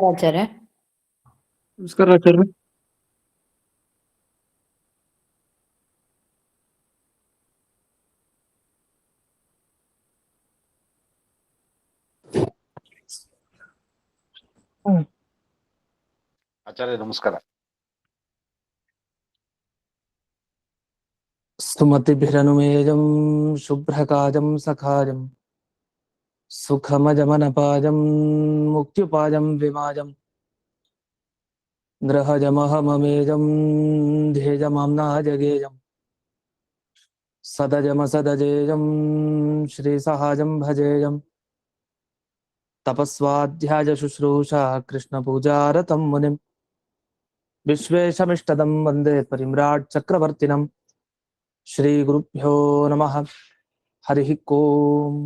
ಆಚಾರ್ಯ. ನಮಸ್ಕಾರ ಆಚಾರ್ಯ. ಆಚಾರ್ಯ ನಮಸ್ಕಾರ. ಸುಮತಿಭಿರನುಮೇಯಂ ಶುಭ್ರಕಾಜಂ ಸಖಾಜಂ ಸುಖಮಜಮನಪಾಜಂ ಮುಕ್ತ್ಯುಪಾಜಂ ವಿಮಾಜಂ ಗ್ರಹಜಮಹಮಮೇಜಂ ಧ್ಯೇಜಮಾಮ್ನಾಜಗೇಜಂ ಸದಜಮಸದಜೇಜಂ ಶ್ರೀಸಹಾಜಂ ಭಜೇಯಂ ತಪಸ್ವಾಧ್ಯಾಯ ಶುಶ್ರೂಷಾ ಕೃಷ್ಣಪೂಜಾರತಂ ಮುನಿಂ ವಿಶ್ವೇಶಮಿಷ್ಟದಂ ವಂದೇ ಪರಿಮ್ರಾಟ್ ಚಕ್ರವರ್ತಿನಂ. ಶ್ರೀ ಗುರುಭ್ಯೋ ನಮಃ. ಹರಿ ಓಂ.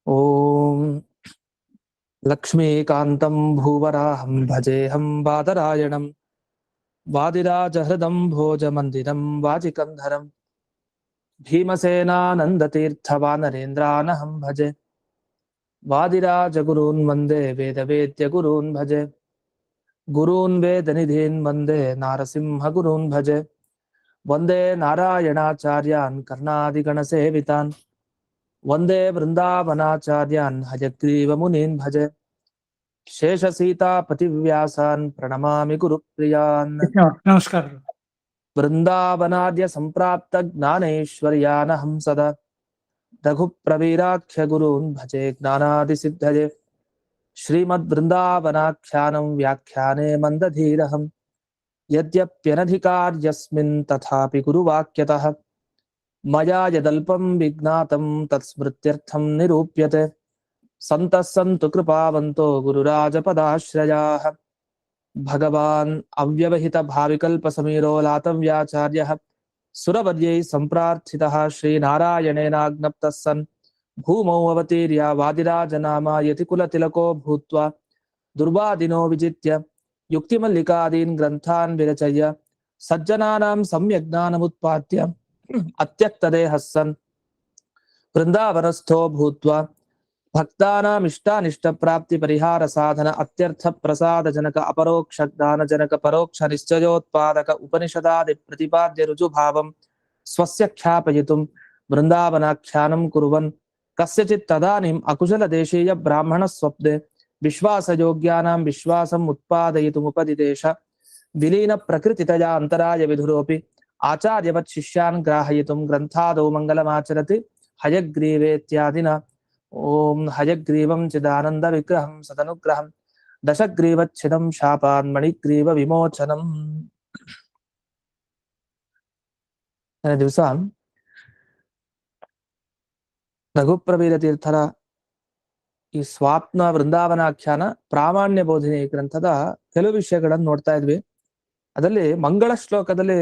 ಓಂ ಲಕ್ಷ್ಮೀಕಾಂತಂ ಭೂವರಾಹಂ ಭಜೇಹಂ ಬಾದರಾಯಣಂ ವಾದಿರಾಜಹೃದಂ ಭೋಜಮಂದಿರಂ ವಾಜಿಕಂಧರಂ ಭೀಮಸೇನಾನಂದತೀರ್ಥವಾನರೇಂದ್ರಾನಹಂ ಭಜೆ ವಾದಿರಾಜಗುರೂನ್ ವಂದೇ ವೇದವೇದ್ಯಗುರೂನ್ ಭಜೆ ಗುರೂನ್ ವೇದನಿಧೀನ್ ವಂದೇ ನಾರಸಿಂಹಗುರೂನ್ ಭಜೆ ವಂದೇ ನಾರಾಯಣಾಚಾರ್ಯಾನ್ ಕರ್ಣಾದಿಗಣಸೇವಿತಾನ್ ವಂದೇ ವೃಂದಾವನಾಚಾರ್ಯಾನ್ ಹಯಗ್ರೀವಮುನೀನ್ ಭಜೆ ಶೇಷಸೀತಾಪತಿವ್ಯಾಸಾನ್ ಪ್ರಣಮಾಮಿ ಗುರುಪ್ರಿಯಾನ್. ನಮಸ್ಕಾರ. ವೃಂದಾವನಾದ್ಯ ಸಂಪ್ರಾಪ್ತ ಜ್ಞಾನೇಶ್ವರ್ಯಾನಹಂ ಸದಾ ರಘುಪ್ರವೀರಾಖ್ಯ ಗುರೂನ್ ಭಜೆ ಜ್ಞಾನಾದಿಸಿದ್ಧಯೇ ಶ್ರೀಮದ್ ವೃಂದಾವನಾಖ್ಯಾನಂ ವ್ಯಾಖ್ಯಾನೆ ಮಂದಧೀರಹಂ ಯದ್ಯಪ್ಯನಧಿಕಾರ್ಯಸ್ಮಿನ್ ತಥಾಪಿ ಗುರುವಾಕ್ಯತಃ ಮಯಾ ಯದಲ್ಪಂ ವಿಜ್ಞಾತಂ ತತ್ಸ್ಮೃತ್ಯರ್ಥಂ ನಿರೂಪ್ಯತೆ. ಸಂತಃ ಸಂತು ಕೃಪಾವಂತೋ ಗುರುರಾಜಪದಾಶ್ರಯಾಃ ಭಗವಾನ್ ಅವ್ಯವಹಿತ ಭಾವಿಕಲ್ಪ ಸಮೀರೋ ಲಾತವ್ಯಾಚಾರ್ಯಃ ಸುರವರ್ಯೈ ಸಂಪ್ರಾರ್ಥಿತಃ ಶ್ರೀನಾರಾಯಣೇನಾಜ್ಞಪ್ತಃ ಸನ್ ಭೂಮೌ ಅವತೀರ್ಯ ವಾದಿರಾಜನಾಮ ಯತಿಕುಲತಿಲಕೋ ಭೂತ್ವಾ ದುರ್ವಾದಿನೋ ವಿಜಿತ್ಯ ಯುಕ್ತಿಮಲ್ಲಿಕಾದೀನ್ ಗ್ರಂಥಾನ್ ವಿರಚಯ್ಯ ಸಜ್ಜನಾನಾಂ ಸಮ್ಯಜ್ಞಾನಮುತ್ಪಾದ್ಯ ಅತ್ಯಕ್ತದೇಹಃ ಸನ್ ವೃಂದಾವನಸ್ಥೋ ಭೂತ್ವಾ ಭಕ್ತಾನಾಮಿಷ್ಟಾನಿಷ್ಟ ಪ್ರಾಪ್ತಿ ಪರಿಹಾರ ಸಾಧನ ಅತ್ಯರ್ಥ ಪ್ರಸಾದ ಜನಕ ಅಪರೋಕ್ಷ ಜ್ಞಾನ ಜನಕ ಪರೋಕ್ಷ ನಿಶ್ಚಯೋತ್ಪಾದಕ ಉಪನಿಷದಾದಿ ಪ್ರತಿಪಾದ್ಯ ರುಜುಭಾವಂ ಸ್ವಸ್ಯ ಖ್ಯಾಪಯಿತುಂ ವೃಂದಾವನಾಖ್ಯಾನಂ ಕುರುವನ್ ಕಸ್ಯಚಿತ್ ತದಾನಿಂ ಅಕುಶಲ ದೇಶೀಯ ಬ್ರಾಹ್ಮಣ ಸ್ವಪ್ನೆ ವಿಶ್ವಾಸಯೋಗ್ಯಾನಾಂ ವಿಶ್ವಾಸಂ ಉತ್ಪಾದಯಿತುಮುಪದಿದೇಶ ವಿಲೀನ ಪ್ರಕೃತಿತಯಾ ಅಂತರಾಯ ವಿಧುರೋಪಿ ಆಚಾರ್ಯವತ್ ಶಿಷ್ಯಾನ್ ಗ್ರಾಹಯಿತುಂ ಗ್ರಂಥಾದೌ ಮಂಗಲಮಾಚರತಿ ಹಯಗ್ರೀವೇತ್ಯಾದಿನ. ಓಂ ಹಯಗ್ರೀವಂ ಚಿದಾನಂದ ವಿಗ್ರಹಂ ಸದನುಗ್ರಹಂ ದಶಗ್ರೀವಚ್ಛಿದಂ ಶಾಪಾನ್ ಮಣಿಗ್ರೀವ ವಿಮೋಚನಂ. ದಿವಸ ರಘುಪ್ರವೀರ ತೀರ್ಥರ ಈ ಸ್ವಾಪ್ನ ವೃಂದಾವನಾಖ್ಯಾನ ಪ್ರಾಮಾಣ್ಯ ಬೋಧಿನಿ ಗ್ರಂಥದ ಕೆಲವು ವಿಷಯಗಳನ್ನು ನೋಡ್ತಾ ಇದ್ವಿ. ಅದರಲ್ಲಿ ಮಂಗಳ ಶ್ಲೋಕದಲ್ಲಿ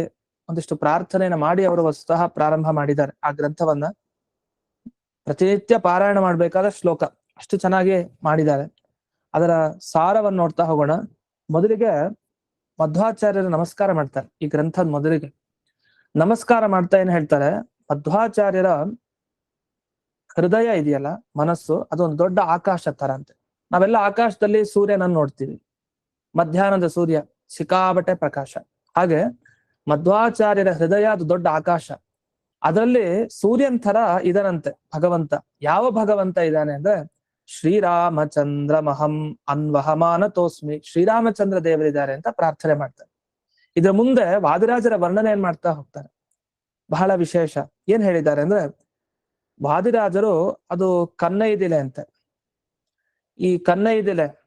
ಒಂದಿಷ್ಟು ಪ್ರಾರ್ಥನೆಯನ್ನು ಮಾಡಿ ಅವರು ವಸ್ತುತಃ ಪ್ರಾರಂಭ ಮಾಡಿದ್ದಾರೆ ಆ ಗ್ರಂಥವನ್ನ. ಪ್ರತಿನಿತ್ಯ ಪಾರಾಯಣ ಮಾಡಬೇಕಾದ ಶ್ಲೋಕ ಅಷ್ಟು ಚೆನ್ನಾಗಿ ಮಾಡಿದ್ದಾರೆ. ಅದರ ಸಾರವನ್ನು ನೋಡ್ತಾ ಹೋಗೋಣ. ಮೊದಲಿಗೆ ಮಧ್ವಾಚಾರ್ಯರು ನಮಸ್ಕಾರ ಮಾಡ್ತಾರೆ. ಈ ಗ್ರಂಥದ ಮೊದಲಿಗೆ ನಮಸ್ಕಾರ ಮಾಡ್ತಾ ಏನ್ ಹೇಳ್ತಾರೆ, ಮಧ್ವಾಚಾರ್ಯರ ಹೃದಯ ಇದೆಯಲ್ಲ, ಮನಸ್ಸು, ಅದೊಂದು ದೊಡ್ಡ ಆಕಾಶ ತರ ಅಂತೆ. ನಾವೆಲ್ಲ ಆಕಾಶದಲ್ಲಿ ಸೂರ್ಯನನ್ನು ನೋಡ್ತೀವಿ, ಮಧ್ಯಾಹ್ನದ ಸೂರ್ಯ ಸಿಕ್ಕಾಬಟ್ಟೆ ಪ್ರಕಾಶ. ಹಾಗೆ ಮಧ್ವಾಚಾರ್ಯರ ಹೃದಯ ಅದು ದೊಡ್ಡ ಆಕಾಶ. ಅದರಲ್ಲಿ ಸೂರ್ಯನ್ ತರ ಇದನಂತೆ ಭಗವಂತ. ಯಾವ ಭಗವಂತ ಇದ್ದಾನೆ ಅಂದ್ರೆ ಶ್ರೀರಾಮಚಂದ್ರ ಮಹಂ ಅನ್ವಹಮಾನತೋಸ್ಮಿ, ಶ್ರೀರಾಮಚಂದ್ರ ದೇವರಿದ್ದಾರೆ ಅಂತ ಪ್ರಾರ್ಥನೆ ಮಾಡ್ತಾರೆ. ಇದ್ರ ಮುಂದೆ ವಾದಿರಾಜರ ವರ್ಣನೆ ಏನ್ ಮಾಡ್ತಾ ಹೋಗ್ತಾರೆ, ಬಹಳ ವಿಶೇಷ. ಏನ್ ಹೇಳಿದ್ದಾರೆ ಅಂದ್ರೆ, ವಾದಿರಾಜರು ಅದು ಕನ್ನೈದಿಲೆ ಅಂತೆ. ಈ ಕನ್ನೈದಿಲೆ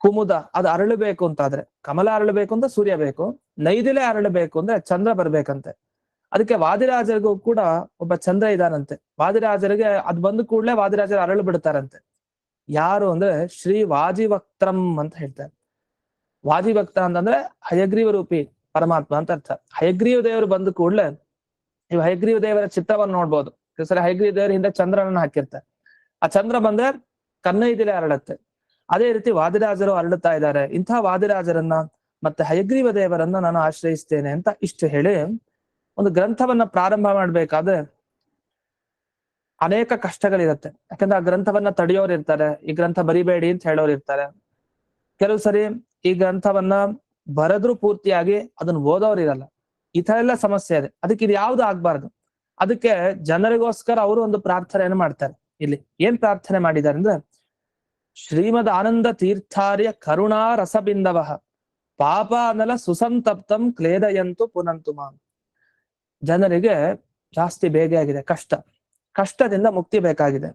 ಕುಮುದ ಅದು ಅರಳಬೇಕು ಅಂತಾದ್ರೆ, ಕಮಲ ಅರಳಬೇಕು ಅಂತ ಸೂರ್ಯ ಬೇಕು, ನೈದಿಲೆ ಅರಳಬೇಕು ಅಂದ್ರೆ ಚಂದ್ರ ಬರ್ಬೇಕಂತೆ. ಅದಕ್ಕೆ ವಾದಿರಾಜರಿಗೂ ಕೂಡ ಒಬ್ಬ ಚಂದ್ರ ಇದಾನಂತೆ. ವಾದಿರಾಜರಿಗೆ ಅದ್ ಬಂದ ಕೂಡಲೇ ವಾದಿರಾಜರು ಅರಳು ಬಿಡ್ತಾರಂತೆ. ಯಾರು ಅಂದ್ರೆ ಶ್ರೀ ವಾಜಿವಕ್ತ್ರಂ ಅಂತ ಹೇಳ್ತಾರೆ. ವಾಜಿವಕ್ತ ಅಂತಂದ್ರೆ ಹಯಗ್ರೀವ ರೂಪಿ ಪರಮಾತ್ಮ ಅಂತ ಅರ್ಥ. ಹಯಗ್ರೀವ ದೇವರು ಬಂದ ಕೂಡಲೇ ನೀವು ಹಯಗ್ರೀವ ದೇವರ ಚಿತ್ರವನ್ನು ನೋಡ್ಬೋದು. ಸರಿ, ಹಯಗ್ರೀವ ದೇವರ ಹಿಂದೆ ಚಂದ್ರನನ್ನ ಹಾಕಿರ್ತಾರೆ. ಆ ಚಂದ್ರ ಬಂದ್ರೆ ಕನ್ನೈದಿಲೆ ಅರಳತ್ತೆ. ಅದೇ ರೀತಿ ವಾದಿರಾಜರು ಅರಳುತ್ತಾ ಇದ್ದಾರೆ. ಇಂಥ ವಾದಿರಾಜರನ್ನ ಮತ್ತೆ ಹಯಗ್ರೀವ ದೇವರನ್ನ ನಾನು ಆಶ್ರಯಿಸ್ತೇನೆ ಅಂತ ಇಷ್ಟು ಹೇಳಿ ಒಂದು ಗ್ರಂಥವನ್ನ ಪ್ರಾರಂಭ ಮಾಡ್ಬೇಕಾದ್ರೆ ಅನೇಕ ಕಷ್ಟಗಳಿರುತ್ತೆ. ಯಾಕಂದ್ರೆ ಆ ಗ್ರಂಥವನ್ನ ತಡೆಯೋರು ಇರ್ತಾರೆ, ಈ ಗ್ರಂಥ ಬರಿಬೇಡಿ ಅಂತ ಹೇಳೋರು ಇರ್ತಾರೆ. ಕೆಲವು ಸರಿ ಈ ಗ್ರಂಥವನ್ನ ಬರೆದ್ರು ಪೂರ್ತಿಯಾಗಿ ಅದನ್ನ ಓದೋರು ಇರಲ್ಲ. ಈ ತರ ಎಲ್ಲ ಸಮಸ್ಯೆ ಇದೆ. ಅದಕ್ಕೆ ಇದು ಯಾವ್ದು ಆಗ್ಬಾರ್ದು. ಅದಕ್ಕೆ ಜನರಿಗೋಸ್ಕರ ಅವರು ಒಂದು ಪ್ರಾರ್ಥನೆಯನ್ನು ಮಾಡ್ತಾರೆ. ಇಲ್ಲಿ ಏನ್ ಪ್ರಾರ್ಥನೆ ಮಾಡಿದ್ದಾರೆ ಅಂದ್ರೆ, ಶ್ರೀಮದ್ ಆನಂದ ತೀರ್ಥಾರ್ಯ ಕರುಣಾ ರಸಬಿಂದವ ಪಾಪ ಅನಲ ಸುಸಂತಪ್ತಂ ಕ್ಲೇದಯಂತು ಪುನಂತುಮ. ಜನರಿಗೆ ಜಾಸ್ತಿ ಬೇಗ ಆಗಿದೆ, ಕಷ್ಟದಿಂದ ಮುಕ್ತಿ ಬೇಕಾಗಿದೆ.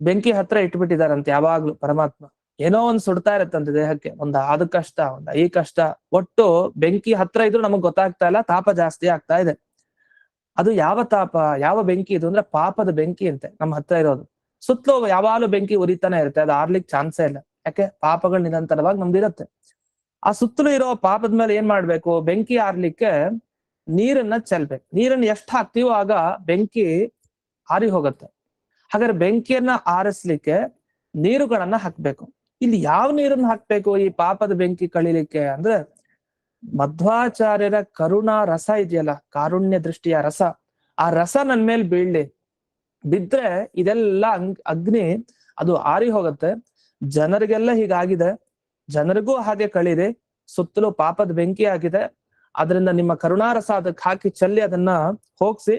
ಬೆಂಕಿ ಹತ್ರ ಇಟ್ಬಿಟ್ಟಿದಾರಂತೆ ಯಾವಾಗ್ಲೂ ಪರಮಾತ್ಮ. ಏನೋ ಒಂದ್ ಸುಡ್ತಾ ಇರತ್ತಂತೆ ದೇಹಕ್ಕೆ, ಅದು ಕಷ್ಟ, ಈ ಕಷ್ಟ. ಒಟ್ಟು ಬೆಂಕಿ ಹತ್ರ ಇದ್ರು ನಮಗ್ ಗೊತ್ತಾಗ್ತಾ ಇಲ್ಲ, ತಾಪ ಜಾಸ್ತಿ ಆಗ್ತಾ ಇದೆ. ಅದು ಯಾವ ತಾಪ, ಯಾವ ಬೆಂಕಿ ಇದು ಅಂದ್ರೆ ಪಾಪದ ಬೆಂಕಿ ಅಂತೆ ನಮ್ಮ ಹತ್ರ ಇರೋದು. ಸುತ್ತಲೂ ಯಾವಾಗಲೂ ಬೆಂಕಿ ಉರಿತಾನೆ ಇರುತ್ತೆ, ಅದು ಆರ್ಲಿಕ್ಕೆ ಚಾನ್ಸೇ ಇಲ್ಲ. ಯಾಕೆ? ಪಾಪಗಳು ನಿರಂತರವಾಗಿ ನಮ್ದಿರತ್ತೆ. ಆ ಸುತ್ತಲೂ ಇರೋ ಪಾಪದ ಮೇಲೆ ಏನ್ ಮಾಡ್ಬೇಕು? ಬೆಂಕಿ ಆರ್ಲಿಕ್ಕೆ ನೀರನ್ನ ಚೆಲ್ಬೇಕು. ನೀರನ್ನ ಎಷ್ಟು ಹಾಕ್ತೀವೋ ಆಗ ಬೆಂಕಿ ಆರಿ ಹೋಗುತ್ತೆ. ಹಾಗಾದ್ರೆ ಬೆಂಕಿಯನ್ನ ಆರಿಸ್ಲಿಕ್ಕೆ ನೀರುಗಳನ್ನ ಹಾಕ್ಬೇಕು. ಇಲ್ಲಿ ಯಾವ ನೀರನ್ನ ಹಾಕ್ಬೇಕು ಈ ಪಾಪದ ಬೆಂಕಿ ಕಳಿಲಿಕ್ಕೆ ಅಂದ್ರೆ, ಮಧ್ವಾಚಾರ್ಯರ ಕರುಣಾ ರಸ ಇದೆಯಲ್ಲ, ಕಾರುಣ್ಯ ದೃಷ್ಟಿಯ ರಸ, ಆ ರಸ ನನ್ ಮೇಲೆ ಬೀಳ್ಲಿ. ಬಿದ್ರೆ ಇದೆಲ್ಲ ಅಗ್ನಿ ಅದು ಆರಿ ಹೋಗುತ್ತೆ. ಜನರಿಗೆಲ್ಲ ಹೀಗಾಗಿದೆ, ಜನರಿಗೂ ಹಾಗೆ ಕಳೀರಿ. ಸುತ್ತಲೂ ಪಾಪದ ಬೆಂಕಿ ಆಗಿದೆ, ಅದರಿಂದ ನಿಮ್ಮ ಕರುಣಾರಸ ಅದಕ್ಕೆ ಹಾಕಿ ಚೆಲ್ಲಿ ಅದನ್ನ ಹೋಗ್ಸಿ.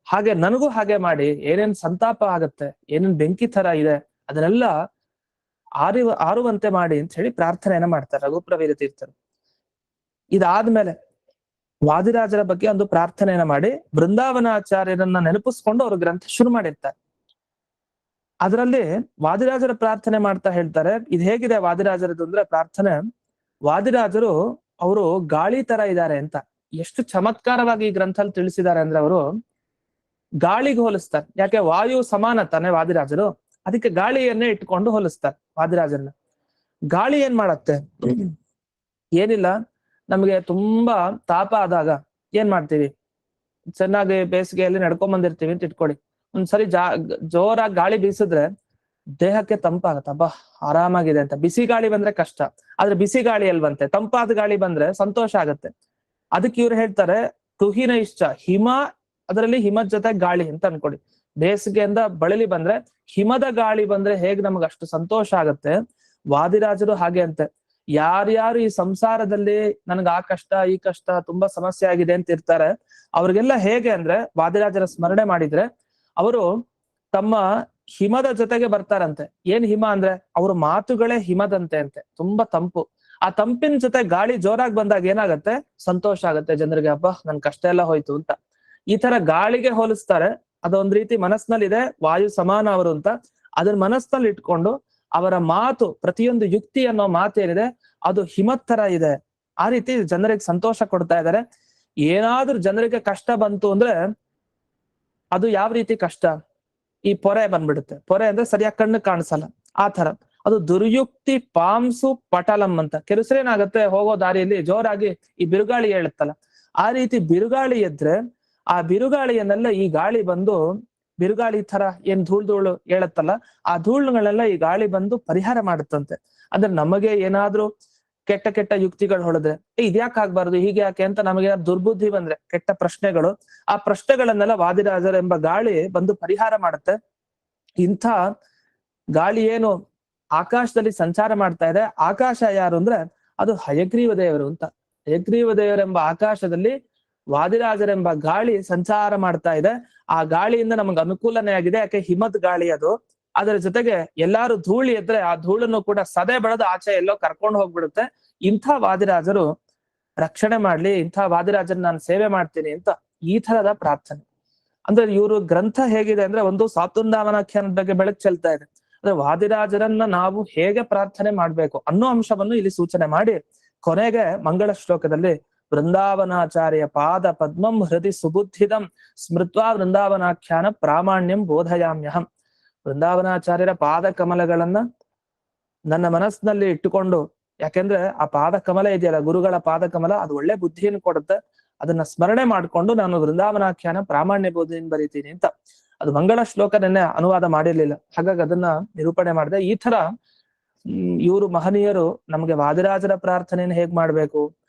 ಹಾಗೆ ನನಗೂ ಹಾಗೆ ಮಾಡಿ, ಏನೇನ್ ಸಂತಾಪ ಆಗತ್ತೆ, ಏನೇನ್ ಬೆಂಕಿ ತರ ಇದೆ ಅದನ್ನೆಲ್ಲ ಆರುವಂತೆ ಮಾಡಿ ಅಂತ ಹೇಳಿ ಪ್ರಾರ್ಥನೆಯನ್ನ ಮಾಡ್ತಾರೆ ರಘುಪ್ರವೀರ ತೀರ್ಥರು. ಇದಾದ್ಮೇಲೆ ವಾದಿರಾಜರ ಬಗ್ಗೆ ಒಂದು ಪ್ರಾರ್ಥನೆಯನ್ನ ಮಾಡಿ ಬೃಂದಾವನಾಚಾರ್ಯರನ್ನ ನೆನಪಿಸ್ಕೊಂಡು ಅವರು ಗ್ರಂಥ ಶುರು ಮಾಡಿರ್ತಾರೆ. ಅದರಲ್ಲಿ ವಾದಿರಾಜರ ಪ್ರಾರ್ಥನೆ ಮಾಡ್ತಾ ಹೇಳ್ತಾರೆ, ಇದು ಹೇಗಿದೆ ವಾದಿರಾಜರದ್ದು ಅಂದ್ರೆ ಪ್ರಾರ್ಥನೆ, ವಾದಿರಾಜರು ಅವರು ಗಾಳಿ ತರ ಇದ್ದಾರೆ ಅಂತ. ಎಷ್ಟು ಚಮತ್ಕಾರವಾಗಿ ಈ ಗ್ರಂಥದಲ್ಲಿ ತಿಳಿಸಿದ್ದಾರೆ ಅಂದ್ರೆ, ಅವರು ಗಾಳಿಗೆ ಹೋಲಿಸ್ತಾರೆ. ಯಾಕೆ? ವಾಯು ಸಮಾನ ತಾನೆ ವಾದಿರಾಜರು, ಅದಕ್ಕೆ ಗಾಳಿಯನ್ನೇ ಇಟ್ಕೊಂಡು ಹೋಲಿಸ್ತಾರೆ ವಾದಿರಾಜರನ್ನ. ಗಾಳಿ ಏನ್ ಮಾಡತ್ತೆ? ಏನಿಲ್ಲ, ನಮ್ಗೆ ತುಂಬಾ ತಾಪ ಆದಾಗ ಏನ್ ಮಾಡ್ತೀವಿ? ಚೆನ್ನಾಗಿ ಬೇಸಿಗೆಯಲ್ಲಿ ನಡ್ಕೊಂಡ್ ಬಂದಿರ್ತೀವಿ ಅಂತ ಇಟ್ಕೊಳ್ಳಿ. ಒಂದ್ಸರಿ ಜೋರಾಗಿ ಗಾಳಿ ಬೀಸಿದ್ರೆ ದೇಹಕ್ಕೆ ತಂಪಾಗತ್ತ, ಹಬ್ಬ ಆರಾಮಾಗಿದೆ ಅಂತ. ಬಿಸಿ ಗಾಳಿ ಬಂದ್ರೆ ಕಷ್ಟ, ಆದ್ರೆ ಬಿಸಿ ಗಾಳಿ ಅಲ್ವಂತೆ, ತಂಪಾದ ಗಾಳಿ ಬಂದ್ರೆ ಸಂತೋಷ ಆಗತ್ತೆ. ಅದಕ್ಕೆ ಇವ್ರು ಹೇಳ್ತಾರೆ, ತುಹಿನ ಇಷ್ಟ ಹಿಮ, ಅದರಲ್ಲಿ ಹಿಮದ ಜೊತೆ ಗಾಳಿ ಅಂತ ಅನ್ಕೊಡಿ. ಬೇಸಿಗೆಯಿಂದ ಬಳಲಿ ಬಂದ್ರೆ, ಹಿಮದ ಗಾಳಿ ಬಂದ್ರೆ ಹೇಗ್ ನಮಗ್ ಅಷ್ಟು ಸಂತೋಷ ಆಗತ್ತೆ, ವಾದಿರಾಜರು ಹಾಗೆ ಅಂತೆ. ಯಾರ್ಯಾರು ಈ ಸಂಸಾರದಲ್ಲಿ ನನ್ಗ ಆ ಕಷ್ಟ ಈ ಕಷ್ಟ ತುಂಬಾ ಸಮಸ್ಯೆ ಆಗಿದೆ ಅಂತ ಇರ್ತಾರೆ, ಅವ್ರಿಗೆಲ್ಲ ಹೇಗೆ ಅಂದ್ರೆ ವಾದಿರಾಜರ ಸ್ಮರಣೆ ಮಾಡಿದ್ರೆ ಅವರು ತಮ್ಮ ಹಿಮದ ಜೊತೆಗೆ ಬರ್ತಾರಂತೆ. ಏನ್ ಹಿಮ ಅಂದ್ರೆ ಅವ್ರ ಮಾತುಗಳೇ ಹಿಮದಂತೆ ಅಂತೆ, ತುಂಬಾ ತಂಪು. ಆ ತಂಪಿನ ಜೊತೆ ಗಾಳಿ ಜೋರಾಗಿ ಬಂದಾಗ ಏನಾಗತ್ತೆ? ಸಂತೋಷ ಆಗತ್ತೆ ಜನರಿಗೆ, ಹಬ್ಬ ನನ್ ಕಷ್ಟ ಎಲ್ಲ ಹೋಯ್ತು ಅಂತ. ಈ ತರ ಗಾಳಿಗೆ ಹೋಲಿಸ್ತಾರೆ. ಅದೊಂದ್ ರೀತಿ ಮನಸ್ಸಿನಲ್ಲಿದೆ, ವಾಯು ಸಮಾನ ಅವರು ಅಂತ. ಅದನ್ನ ಮನಸ್ಸಿನಲ್ಲಿ ಇಟ್ಕೊಂಡು ಅವರ ಮಾತು, ಪ್ರತಿಯೊಂದು ಯುಕ್ತಿ ಅನ್ನೋ ಮಾತೇನಿದೆ ಅದು ಹಿಮದ್ ತರ ಇದೆ. ಆ ರೀತಿ ಜನರಿಗೆ ಸಂತೋಷ ಕೊಡ್ತಾ ಇದ್ದಾರೆ. ಏನಾದ್ರೂ ಜನರಿಗೆ ಕಷ್ಟ ಬಂತು ಅಂದ್ರೆ ಅದು ಯಾವ ರೀತಿ ಕಷ್ಟ? ಈ ಪೊರೆ ಬಂದ್ಬಿಡುತ್ತೆ. ಪೊರೆ ಅಂದ್ರೆ ಸರಿಯಾಗಿ ಕಣ್ಣು ಕಾಣಿಸಲ್ಲ, ಆ ತರ. ಅದು ದುರ್ಯುಕ್ತಿ ಪಾಂಸು ಪಟಲಂ ಅಂತ. ಕೆಲಸರೇನಾಗತ್ತೆ, ಹೋಗೋ ದಾರಿಯಲ್ಲಿ ಜೋರಾಗಿ ಈ ಬಿರುಗಾಳಿ ಹೇಳುತ್ತಲ್ಲ, ಆ ರೀತಿ ಬಿರುಗಾಳಿ ಎದ್ರೆ ಆ ಬಿರುಗಾಳಿಯನ್ನೆಲ್ಲ ಈ ಗಾಳಿ ಬಂದು, ಬಿರುಗಾಳಿ ತರ ಏನ್ ಧೂಳು ಹೇಳತ್ತಲ್ಲ, ಆ ಧೂಳುಗಳೆಲ್ಲ ಈ ಗಾಳಿ ಬಂದು ಪರಿಹಾರ ಮಾಡುತ್ತಂತೆ. ಅಂದ್ರೆ ನಮಗೆ ಏನಾದ್ರೂ ಕೆಟ್ಟ ಯುಕ್ತಿಗಳು ಹೊಡೆದ್ರೆ, ಇದ್ಯಾಕೆ ಆಗ್ಬಾರ್ದು, ಹೀಗೆ ಯಾಕೆ ಅಂತ ನಮಗೆ ದುರ್ಬುದ್ಧಿ ಬಂದ್ರೆ, ಕೆಟ್ಟ ಪ್ರಶ್ನೆಗಳು, ಆ ಪ್ರಶ್ನೆಗಳನ್ನೆಲ್ಲ ವಾದಿರಾಜರ ಎಂಬ ಗಾಳಿ ಬಂದು ಪರಿಹಾರ ಮಾಡುತ್ತೆ. ಇಂಥ ಗಾಳಿ ಏನು ಆಕಾಶದಲ್ಲಿ ಸಂಚಾರ ಮಾಡ್ತಾ ಇದೆ, ಆಕಾಶ ಯಾರು ಅಂದ್ರೆ ಅದು ಹಯಗ್ರೀವ ದೇವರು ಅಂತ. ಹಯಗ್ರೀವ ದೇವರೆಂಬ ಆಕಾಶದಲ್ಲಿ ವಾದಿರಾಜರೆಂಬ ಗಾಳಿ ಸಂಚಾರ ಮಾಡ್ತಾ ಇದೆ. ಆ ಗಾಳಿಯಿಂದ ನಮಗೆ ಅನುಕೂಲನೇ ಆಗಿದೆ. ಯಾಕೆ? ಹಿಮದ ಗಾಳಿ ಅದು. ಅದರ ಜೊತೆಗೆ ಎಲ್ಲಾರು ಧೂಳಿ ಎದ್ರೆ ಆ ಧೂಳನ್ನು ಕೂಡ ಸದೆ ಬೆಳೆದು ಆಚೆ ಎಲ್ಲೋ ಕರ್ಕೊಂಡು ಹೋಗ್ಬಿಡುತ್ತೆ. ಇಂಥ ವಾದಿರಾಜರು ರಕ್ಷಣೆ ಮಾಡ್ಲಿ, ಇಂಥ ವಾದಿರಾಜನ್ ನಾನು ಸೇವೆ ಮಾಡ್ತೀನಿ ಅಂತ ಈ ತರದ ಪ್ರಾರ್ಥನೆ. ಅಂದ್ರೆ ಇವರು ಗ್ರಂಥ ಹೇಗಿದೆ ಅಂದ್ರೆ, ಒಂದು ಸ್ವಾತಂತ್ರ್ಯಾಖ್ಯಾನದ ಬಗ್ಗೆ ಬೆಳಕು ಚೆಲ್ತಾ ಇದೆ. ಅಂದ್ರೆ ವಾದಿರಾಜರನ್ನ ನಾವು ಹೇಗೆ ಪ್ರಾರ್ಥನೆ ಮಾಡ್ಬೇಕು ಅನ್ನೋ ಅಂಶವನ್ನು ಇಲ್ಲಿ ಸೂಚನೆ ಮಾಡಿ, ಕೊನೆಗೆ ಮಂಗಳ ಶ್ಲೋಕದಲ್ಲಿ ವೃಂದಾವನಾಚಾರ್ಯ ಪಾದ ಪದ್ಮಂ ಹೃದಯ ಸುಬುದ್ಧಿದಂ ಸ್ಮೃತ್ವಾ ವೃಂದಾವನಾಖ್ಯಾನ ಪ್ರಾಮಾಣ್ಯಂ ಬೋಧಯಾಮ್ಯಹಂ. ವೃಂದಾವನಾಚಾರ್ಯರ ಪಾದ ಕಮಲಗಳನ್ನ ನನ್ನ ಮನಸ್ಸಿನಲ್ಲಿ ಇಟ್ಟುಕೊಂಡು, ಯಾಕೆಂದ್ರೆ ಆ ಪಾದ ಕಮಲ ಇದೆಯಲ್ಲ, ಗುರುಗಳ ಪಾದ ಕಮಲ, ಅದು ಒಳ್ಳೆ ಬುದ್ಧಿಯನ್ನು ಕೊಡುತ್ತೆ. ಅದನ್ನ ಸ್ಮರಣೆ ಮಾಡ್ಕೊಂಡು ನಾನು ವೃಂದಾವನಾಖ್ಯಾನ ಪ್ರಾಮಾಣ್ಯ ಬೋಧನೆಯನ್ನು ಬರೀತೀನಿ ಅಂತ. ಅದು ಮಂಗಳ ಶ್ಲೋಕ ನೆನ್ನೆ ಅನುವಾದ ಮಾಡಿರ್ಲಿಲ್ಲ, ಹಾಗಾಗಿ ಅದನ್ನ ನಿರೂಪಣೆ ಮಾಡಿದೆ. ಈ ತರ ಇವರು ಮಹನೀಯರು ನಮ್ಗೆ ವಾದಿರಾಜರ ಪ್ರಾರ್ಥನೆಯನ್ನು ಹೇಗ್ ಮಾಡ್ಬೇಕು,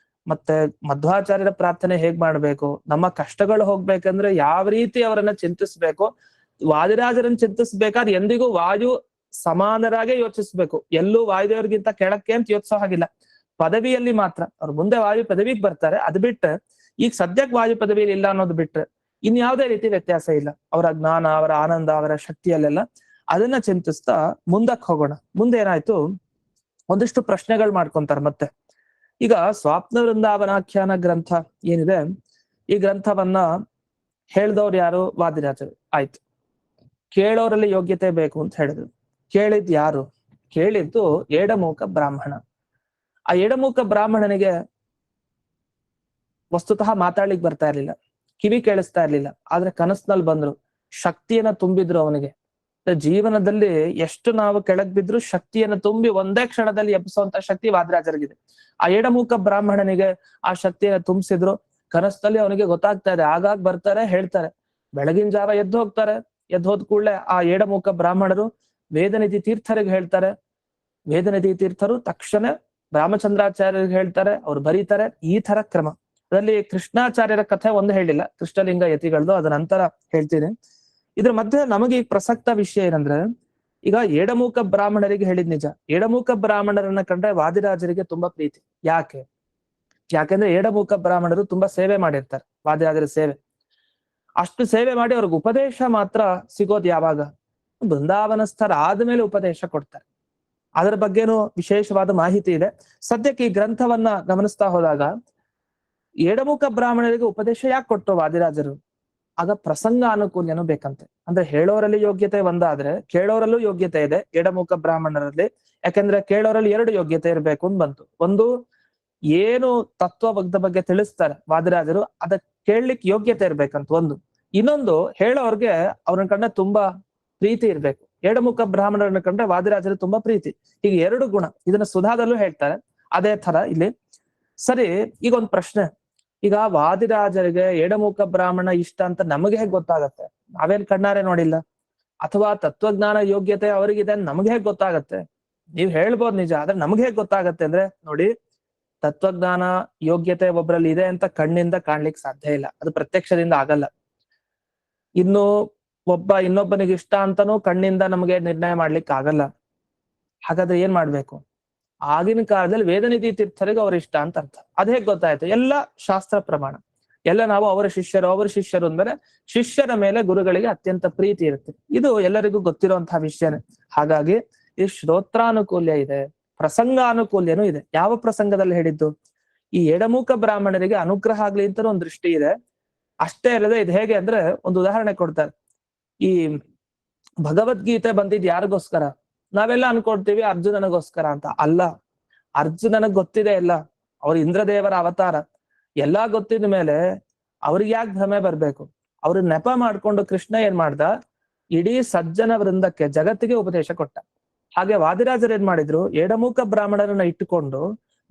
ಮತ್ತೆ ಮಧ್ವಾಚಾರ್ಯರ ಪ್ರಾರ್ಥನೆ ಹೇಗ್ ಮಾಡ್ಬೇಕು, ನಮ್ಮ ಕಷ್ಟಗಳು ಹೋಗ್ಬೇಕಂದ್ರೆ ಯಾವ ರೀತಿ ಅವರನ್ನ ಚಿಂತಿಸ್ಬೇಕು, ವಾದಿರಾಜರನ್ನು ಚಿಂತಿಸ್ಬೇಕಾದ್ರೆ ಎಂದಿಗೂ ವಾಯು ಸಮಾನರಾಗೆ ಯೋಚಿಸ್ಬೇಕು. ಎಲ್ಲೂ ವಾಯುದೇವರಿಗಿಂತ ಕೆಳಕ್ಕೆ ಅಂತ ಯೋಚಿಸೋ ಹಾಗಿಲ್ಲ. ಪದವಿಯಲ್ಲಿ ಮಾತ್ರ ಅವ್ರು ಮುಂದೆ ವಾಯು ಪದವಿಗೆ ಬರ್ತಾರೆ. ಅದು ಬಿಟ್ರೆ ಈಗ ಸದ್ಯಕ್ಕೆ ವಾಯು ಪದವಿಯಲ್ಲಿ ಇಲ್ಲ ಅನ್ನೋದು ಬಿಟ್ರೆ ಇನ್ಯಾವುದೇ ರೀತಿ ವ್ಯತ್ಯಾಸ ಇಲ್ಲ. ಅವರ ಜ್ಞಾನ, ಅವರ ಆನಂದ, ಅವರ ಶಕ್ತಿಯಲ್ಲೆಲ್ಲ ಅದನ್ನ ಚಿಂತಿಸ್ತಾ ಮುಂದಕ್ಕೆ ಹೋಗೋಣ. ಮುಂದೆ ಏನಾಯ್ತು, ಒಂದಿಷ್ಟು ಪ್ರಶ್ನೆಗಳು ಮಾಡ್ಕೊಂತಾರೆ ಮತ್ತೆ. ಈಗ ಸ್ವಾಪ್ನ ವೃಂದಾವನಾಖ್ಯಾನ ಗ್ರಂಥ ಏನಿದೆ, ಈ ಗ್ರಂಥವನ್ನ ಹೇಳ್ದವ್ರು ಯಾರು? ವಾದಿರಾಜರು. ಆಯ್ತು, ಕೇಳೋರಲ್ಲಿ ಯೋಗ್ಯತೆ ಬೇಕು ಅಂತ ಹೇಳಿದ್ರು. ಕೇಳಿದ್ ಯಾರು? ಕೇಳಿದ್ದು ಏಡಮೂಕ ಬ್ರಾಹ್ಮಣ. ಆ ಏಡಮೂಕ ಬ್ರಾಹ್ಮಣನಿಗೆ ವಸ್ತುತಃ ಮಾತಾಡ್ಲಿಕ್ಕೆ ಬರ್ತಾ ಇರ್ಲಿಲ್ಲ, ಕಿವಿ ಕೇಳಿಸ್ತಾ ಇರ್ಲಿಲ್ಲ. ಆದ್ರೆ ಕನಸಿನಲ್ಲಿ ಬಂದ್ರು, ಶಕ್ತಿಯನ್ನ ತುಂಬಿದ್ರು ಅವನಿಗೆ. ಜೀವನದಲ್ಲಿ ಎಷ್ಟು ನಾವು ಕೆಳಗ್ ಬಿದ್ರು ಶಕ್ತಿಯನ್ನು ತುಂಬಿ ಒಂದೇ ಕ್ಷಣದಲ್ಲಿ ಎಬ್ಬಿಸುವಂತ ಶಕ್ತಿ ವಾದಿರಾಜರಿಗಿದೆ. ಆ ಏಡಮೂಕ ಬ್ರಾಹ್ಮಣನಿಗೆ ಆ ಶಕ್ತಿಯನ್ನ ತುಂಬಿಸಿದ್ರು. ಕನಸಲ್ಲಿ ಅವನಿಗೆ ಗೊತ್ತಾಗ್ತಾ ಇದೆ, ಆಗಾಗ ಬರ್ತಾರೆ, ಹೇಳ್ತಾರೆ. ಬೆಳಗಿನ ಜಾವ ಎದ್ದು ಹೋಗ್ತಾರೆ. ಎದ್ದು ಹೋದ್ ಕೂಡಲೇ ಆ ಏಡಮೂಕ ಬ್ರಾಹ್ಮಣರು ವೇದನಿಧಿ ತೀರ್ಥರಿಗೆ ಹೇಳ್ತಾರೆ. ವೇದನಿಧಿ ತೀರ್ಥರು ತಕ್ಷಣ ರಾಮಚಂದ್ರಾಚಾರ್ಯರಿಗೆ ಹೇಳ್ತಾರೆ, ಅವ್ರು ಬರೀತಾರೆ. ಈ ತರ ಕ್ರಮ. ಅದರಲ್ಲಿ ಕೃಷ್ಣಾಚಾರ್ಯರ ಕಥೆ ಒಂದು ಹೇಳಿಲ್ಲ, ಕೃಷ್ಣಲಿಂಗ ಯತಿಗಳದು, ಅದ ನಂತರ ಹೇಳ್ತೀನಿ. ಇದ್ರ ಮಧ್ಯೆ ನಮಗೆ ಈ ಪ್ರಸಕ್ತ ವಿಷಯ ಏನಂದ್ರೆ, ಈಗ ಏಡಮೂಕ ಬ್ರಾಹ್ಮಣರಿಗೆ ಹೇಳಿದ್ ನಿಜ. ಏಡಮೂಕ ಬ್ರಾಹ್ಮಣರನ್ನ ಕಂಡ್ರೆ ವಾದಿರಾಜರಿಗೆ ತುಂಬಾ ಪ್ರೀತಿ. ಯಾಕೆಂದ್ರೆ ಏಡಮೂಕ ಬ್ರಾಹ್ಮಣರು ತುಂಬಾ ಸೇವೆ ಮಾಡಿರ್ತಾರೆ, ವಾದಿರಾಜರ ಸೇವೆ. ಅಷ್ಟು ಸೇವೆ ಮಾಡಿ ಅವ್ರಿಗೆ ಉಪದೇಶ ಮಾತ್ರ ಸಿಗೋದು ಯಾವಾಗ? ಬೃಂದಾವನಸ್ಥರ ಆದ್ಮೇಲೆ ಉಪದೇಶ ಕೊಡ್ತಾರೆ. ಅದರ ಬಗ್ಗೆನೂ ವಿಶೇಷವಾದ ಮಾಹಿತಿ ಇದೆ. ಸದ್ಯಕ್ಕೆ ಈ ಗ್ರಂಥವನ್ನ ಗಮನಿಸ್ತಾ ಹೋದಾಗ ಏಡಮೂಕ ಬ್ರಾಹ್ಮಣರಿಗೆ ಉಪದೇಶ ಯಾಕೆ ಕೊಟ್ಟರು ವಾದಿರಾಜರು? ಆಗ ಪ್ರಸಂಗ ಅನುಕೂಲ್ಯನೂ ಬೇಕಂತೆ. ಅಂದ್ರೆ ಹೇಳೋರಲ್ಲಿ ಯೋಗ್ಯತೆ ಒಂದಾದ್ರೆ ಕೇಳೋರಲ್ಲೂ ಯೋಗ್ಯತೆ ಇದೆ ಎಡಮುಖ ಬ್ರಾಹ್ಮಣರಲ್ಲಿ. ಯಾಕಂದ್ರೆ ಕೇಳೋರಲ್ಲಿ 2 ಯೋಗ್ಯತೆ ಇರ್ಬೇಕು ಅಂತ ಬಂತು. ಒಂದು, ಏನು ತತ್ವದ ಬಗ್ಗೆ ತಿಳಿಸ್ತಾರೆ ವಾದಿರಾಜರು, ಅದ ಕೇಳಲಿಕ್ಕೆ ಯೋಗ್ಯತೆ ಇರ್ಬೇಕಂತ ಒಂದು. ಇನ್ನೊಂದು, ಹೇಳೋರ್ಗೆ ಅವ್ರನ್ನ ಕಂಡ್ರೆ ತುಂಬಾ ಪ್ರೀತಿ ಇರ್ಬೇಕು. ಎಡಮುಖ ಬ್ರಾಹ್ಮಣರನ್ನ ಕಂಡ್ರೆ ವಾದಿರಾಜರು ತುಂಬಾ ಪ್ರೀತಿ. ಹೀಗೆ 2 ಗುಣ. ಇದನ್ನ ಸುಧಾದಲ್ಲೂ ಹೇಳ್ತಾರೆ. ಅದೇ ತರ ಇಲ್ಲಿ. ಸರಿ, ಈಗ ಒಂದ್ ಪ್ರಶ್ನೆ. ಈಗ ವಾದಿರಾಜರಿಗೆ ಎಡಮುಖ ಬ್ರಾಹ್ಮಣ ಇಷ್ಟ ಅಂತ ನಮಗೆ ಹೇಗ್ ಗೊತ್ತಾಗತ್ತೆ? ನಾವೇನ್ ಕಣ್ಣಾರೆ ನೋಡಿಲ್ಲ. ಅಥವಾ ತತ್ವಜ್ಞಾನ ಯೋಗ್ಯತೆ ಅವರಿಗಿದೆ ನಮ್ಗೆ ಹೇಗ್ ಗೊತ್ತಾಗತ್ತೆ? ನೀವ್ ಹೇಳ್ಬೋದು ನಿಜ, ಆದ್ರೆ ನಮ್ಗೆ ಹೇಗ್ ಗೊತ್ತಾಗತ್ತೆ ಅಂದ್ರೆ, ನೋಡಿ, ತತ್ವಜ್ಞಾನ ಯೋಗ್ಯತೆ ಒಬ್ರಲ್ಲಿ ಇದೆ ಅಂತ ಕಣ್ಣಿಂದ ಕಾಣ್ಲಿಕ್ಕೆ ಸಾಧ್ಯ ಇಲ್ಲ. ಅದು ಪ್ರತ್ಯಕ್ಷದಿಂದ ಆಗಲ್ಲ. ಇನ್ನು ಇನ್ನೊಬ್ಬನಿಗೆ ಇಷ್ಟ ಅಂತಾನೂ ಕಣ್ಣಿಂದ ನಮಗೆ ನಿರ್ಣಯ ಮಾಡ್ಲಿಕ್ಕೆ ಆಗಲ್ಲ. ಹಾಗಾದ್ರೆ ಏನ್ ಮಾಡ್ಬೇಕು? ಆಗಿನ ಕಾಲದಲ್ಲಿ ವೇದನಿಧಿ ತೀರ್ಥರಿಗೆ ಅವ್ರ ಇಷ್ಟ ಅಂತ ಅರ್ಥ. ಅದ್ ಹೇಗ್ ಗೊತ್ತಾಯ್ತು? ಎಲ್ಲ ಶಾಸ್ತ್ರ ಪ್ರಮಾಣ. ಎಲ್ಲ ನಾವು ಅವರ ಶಿಷ್ಯರು ಅಂದ್ಮೇಲೆ ಶಿಷ್ಯರ ಮೇಲೆ ಗುರುಗಳಿಗೆ ಅತ್ಯಂತ ಪ್ರೀತಿ ಇರುತ್ತೆ. ಇದು ಎಲ್ಲರಿಗೂ ಗೊತ್ತಿರುವಂತಹ ವಿಷಯನೇ. ಹಾಗಾಗಿ ಈ ಶ್ರೋತ್ರಾನುಕೂಲ್ಯ ಇದೆ, ಪ್ರಸಂಗಾನುಕೂಲ್ಯನೂ ಇದೆ. ಯಾವ ಪ್ರಸಂಗದಲ್ಲಿ ಹೇಳಿದ್ದು? ಈ ಎಡಮುಖ ಬ್ರಾಹ್ಮಣರಿಗೆ ಅನುಗ್ರಹ ಆಗ್ಲಿ ಅಂತ ಒಂದು ದೃಷ್ಟಿ ಇದೆ. ಅಷ್ಟೇ ಅಲ್ಲದೆ ಇದು ಹೇಗೆ ಅಂದ್ರೆ, ಒಂದು ಉದಾಹರಣೆ ಕೊಡ್ತಾರೆ. ಈ ಭಗವದ್ಗೀತೆ ಬಂದಿದ್ ಯಾರಿಗೋಸ್ಕರ? ನಾವೆಲ್ಲ ಅನ್ಕೊಳ್ತೀವಿ ಅರ್ಜುನನಿಗೋಸ್ಕರ ಅಂತ. ಅಲ್ಲ, ಅರ್ಜುನನಿಗೆ ಗೊತ್ತಿದೆ ಎಲ್ಲ, ಅವ್ರ ಇಂದ್ರದೇವರ ಅವತಾರ ಎಲ್ಲಾ ಗೊತ್ತಿದ ಮೇಲೆ ಅವ್ರಿಗೆ ಯಾಕೆ ಭ್ರಮೆ ಬರ್ಬೇಕು? ಅವ್ರ ನೆಪ ಮಾಡ್ಕೊಂಡು ಕೃಷ್ಣ ಏನ್ ಮಾಡ್ದ? ಇಡೀ ಸಜ್ಜನ ವೃಂದಕ್ಕೆ, ಜಗತ್ತಿಗೆ ಉಪದೇಶ ಕೊಟ್ಟ. ಹಾಗೆ ವಾದಿರಾಜರು ಏನ್ ಮಾಡಿದ್ರು? ಎಡಮುಖ ಬ್ರಾಹ್ಮಣರನ್ನ ಇಟ್ಟುಕೊಂಡು